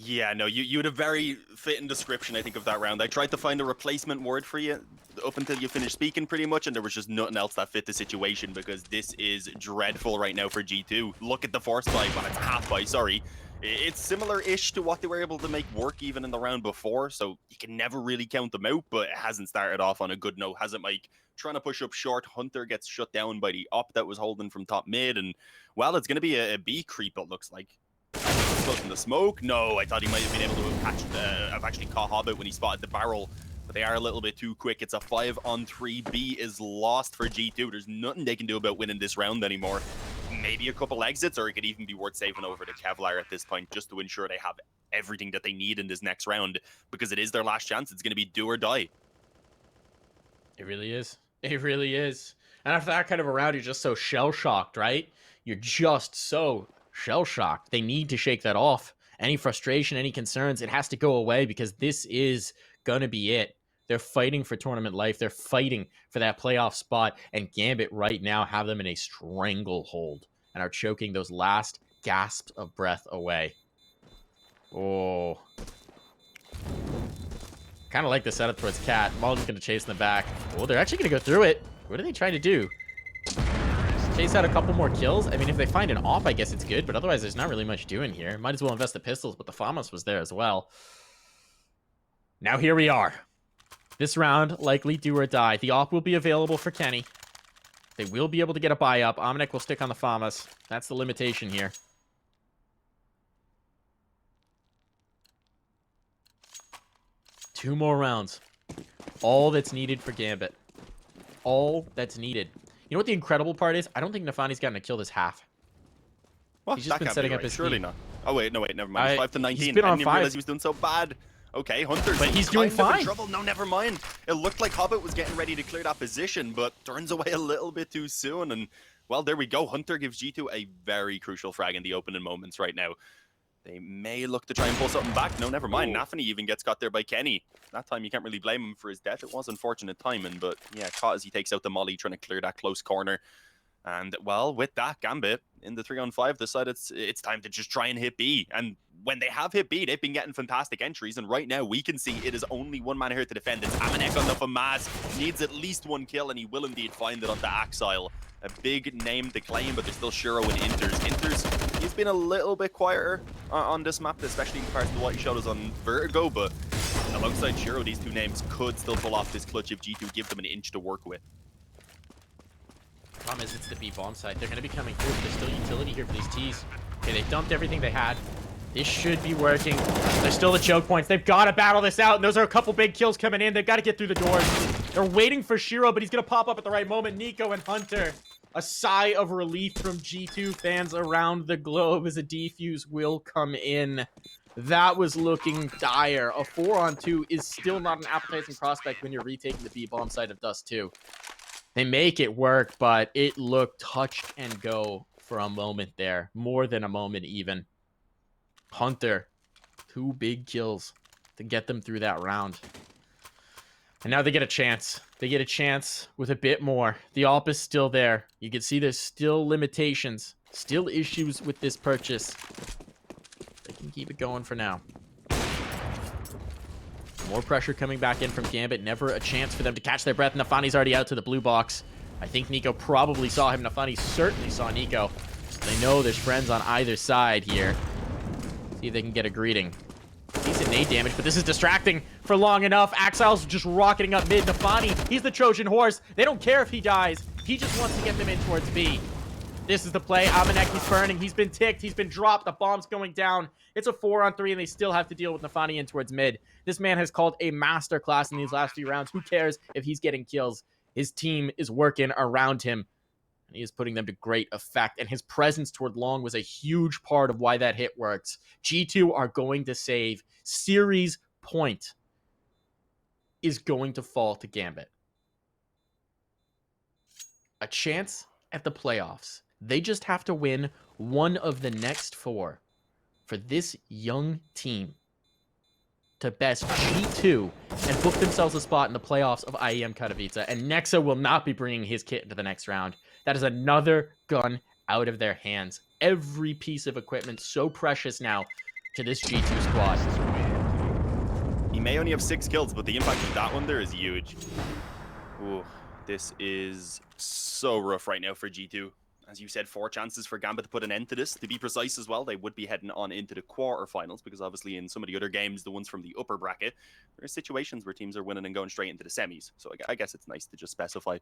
Yeah, no, you had a very fitting description, I think, of that round. I tried to find a replacement word for you up until you finished speaking, pretty much, and there was just nothing else that fit the situation, because this is dreadful right now for G2. Look at the force buy, but it's half buy, sorry. It's similar-ish to what they were able to make work even in the round before, so you can never really count them out, but it hasn't started off on a good note, has it, Mike? Trying to push up short, Hunter gets shut down by the op that was holding from top mid, and, well, it's going to be a B creep, it looks like. In the smoke? No, I thought he might have been able to have actually caught Hobbit when he spotted the barrel. but they are a little bit too quick. It's a 5-on-3. B is lost for G2. There's nothing they can do about winning this round anymore. Maybe a couple exits, or it could even be worth saving over to Kevlar at this point, just to ensure they have everything that they need in this next round, because it is their last chance. It's going to be do or die. It really is. It really is. And after that kind of a round, you're just so shell-shocked, right? You're just so shell-shocked. They need to shake that off. Any frustration, any concerns, it has to go away, because this is going to be it. They're fighting for tournament life. They're fighting for that playoff spot. And Gambit right now have them in a stranglehold and are choking those last gasps of breath away. Oh. Kind of like the setup towards Cat. Mulligan's going to chase in the back. Oh, they're actually going to go through it. What are they trying to do? Chase out a couple more kills? I mean, if they find an op, I guess it's good. But otherwise, there's not really much doing here. Might as well invest the pistols, but the Famas was there as well. Now here we are. This round, likely do or die. The op will be available for Kenny. They will be able to get a buy up. Omnic will stick on the Famas. That's the limitation here. Two more rounds. All that's needed for Gambit. All that's needed. You know what the incredible part is? I don't think Nafani's gotten a kill this half. Well, He's just been setting up his surely team. not. Oh wait, no wait, never mind. 5 to 19. He's been on I didn't 5. realize he was doing so bad. Okay, Hunter's But he's doing kind of in fine. trouble. No, never mind. It looked like Hobbit was getting ready to clear that position, but turns away a little bit too soon. And well, there we go. Hunter gives G2 a very crucial frag in the opening moments right now. They may look to try and pull something back. No, never mind. Nafany even gets got there by Kenny. That time you can't really blame him for his death. It was unfortunate timing, but yeah, caught as he takes out the molly, trying to clear that close corner. And well, with that, Gambit in the 3-on-5 decided it's time to just try and hit B. And when they have hit B, they've been getting fantastic entries. And right now, we can see it is only one man here to defend. It's Amanek on the FAMAS. Needs at least one kill, and he will indeed find it on the Axile. A big name to claim, but there's still Shiro and Inters. Inters, he's been a little bit quieter on this map, especially in comparison to what he showed us on Vertigo. But alongside Shiro, these two names could still pull off this clutch if G2 give them an inch to work with. Problem is, it's the B bomb site. They're going to be coming through, but there's still utility here for these T's. Okay, they dumped everything they had. This should be working. There's still the choke points. They've got to battle this out, and those are a couple big kills coming in. They've got to get through the doors. They're waiting for Shiro, but he's going to pop up at the right moment. Nico and Hunter. A sigh of relief from G2 fans around the globe as a defuse will come in. That was looking dire. A 4-on-2 is still not an appetizing prospect when you're retaking the B bomb side of Dust2. They make it work, but it looked touch and go for a moment there. More than a moment, even. Hunter, 2 big kills to get them through that round. And now they get a chance. They get a chance with a bit more. The AWP is still there. You can see there's still limitations. Still issues with this purchase. They can keep it going for now. More pressure coming back in from Gambit. Never a chance for them to catch their breath. Nafani's already out to the blue box. I think Nico probably saw him. Nafani certainly saw Nico. They know there's friends on either side here. See if they can get a greeting. Decent nade damage, but this is distracting for long enough. Axile's just rocketing up mid. Nafani, he's the Trojan horse. They don't care if he dies. He just wants to get them in towards B. This is the play. Amanek, he's burning. He's been ticked. He's been dropped. The bomb's going down. It's a 4-on-3, and they still have to deal with Nafani in towards mid. This man has called a masterclass in these last few rounds. Who cares if he's getting kills? His team is working around him, and he is putting them to great effect. And his presence toward long was a huge part of why that hit works. G2 are going to save. Series point is going to fall to Gambit. A chance at the playoffs. They just have to win one of the next 4 for this young team to best G2 and book themselves a spot in the playoffs of IEM Katowice. And Nexa will not be bringing his kit into the next round. That is another gun out of their hands. Every piece of equipment so precious now to this G2 squad. He may only have 6 kills, but the impact of that one there is huge. Ooh, this is so rough right now for G2. As you said, 4 chances for Gambit to put an end to this. To be precise as well, they would be heading on into the quarterfinals, because obviously in some of the other games, the ones from the upper bracket, there are situations where teams are winning and going straight into the semis. So I guess it's nice to just specify.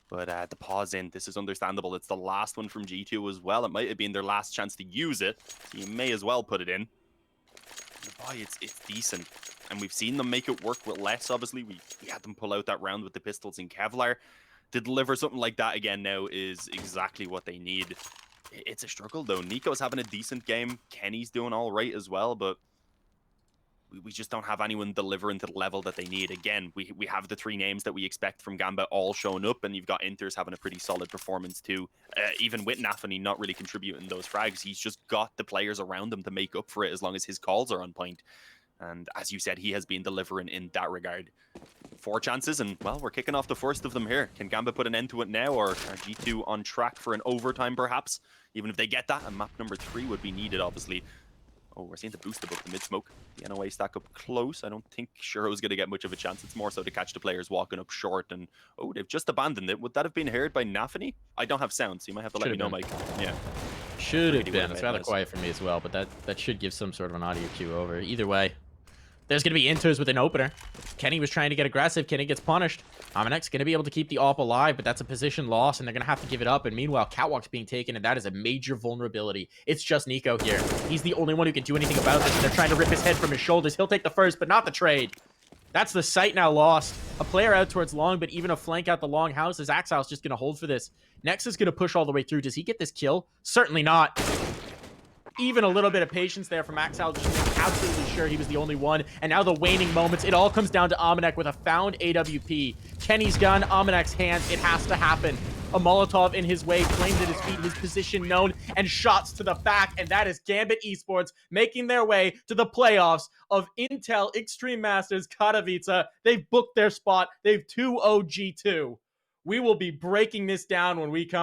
But the pause in, this is understandable. It's the last one from G2 as well. It might have been their last chance to use it, so you may as well put it in. Boy, it's decent. and we've seen them make it work with less, obviously. We had them pull out that round with the pistols in Kevlar. To deliver something like that again now is exactly what they need. It's a struggle, though. Nico's having a decent game. Kenny's doing all right as well, but we just don't have anyone delivering to the level that they need. Again, we have the 3 names that we expect from Gambit all showing up, and you've got Inters having a pretty solid performance too. Even with Nafany not really contributing those frags, he's just got the players around him to make up for it as long as his calls are on point. And as you said, he has been delivering in that regard. 4 chances, and well, we're kicking off the first of them here. Can Gambit put an end to it now, or are G2 on track for an overtime perhaps? Even if they get that, and map number 3 would be needed, obviously. Oh, we're seeing the boost above the mid-smoke. The NOA stack up close. I don't think Shiro's going to get much of a chance. It's more so to catch the players walking up short. And, oh, they've just abandoned it. Would that have been heard by Nafany? I don't have sound, so you might have to let me know, Mike. Yeah. Should have been. It's rather quiet for me as well, but that should give some sort of an audio cue over. Either way, there's going to be Inters with an opener. Kenny was trying to get aggressive. Kenny gets punished. Aminek's going to be able to keep the AWP alive, but that's a position loss, and they're going to have to give it up. And meanwhile, Catwalk's being taken, and that is a major vulnerability. It's just Nico here. He's the only one who can do anything about this, and they're trying to rip his head from his shoulders. He'll take the first, but not the trade. That's the site now lost. A player out towards long, but even a flank out the long house. Is Axel's just going to hold for this? Nex is going to push all the way through. Does he get this kill? Certainly not. Even a little bit of patience there from Axel, just absolutely sure he was the only one. And now the waning moments, it all comes down to Aminek with a found AWP. Kenny's gun, Aminek's hands, it has to happen. A Molotov in his way, flames at his feet, his position known, and shots to the back. And that is Gambit Esports making their way to the playoffs of Intel Extreme Masters Katowice. They've booked their spot. They've 2-0 G2. We will be breaking this down when we come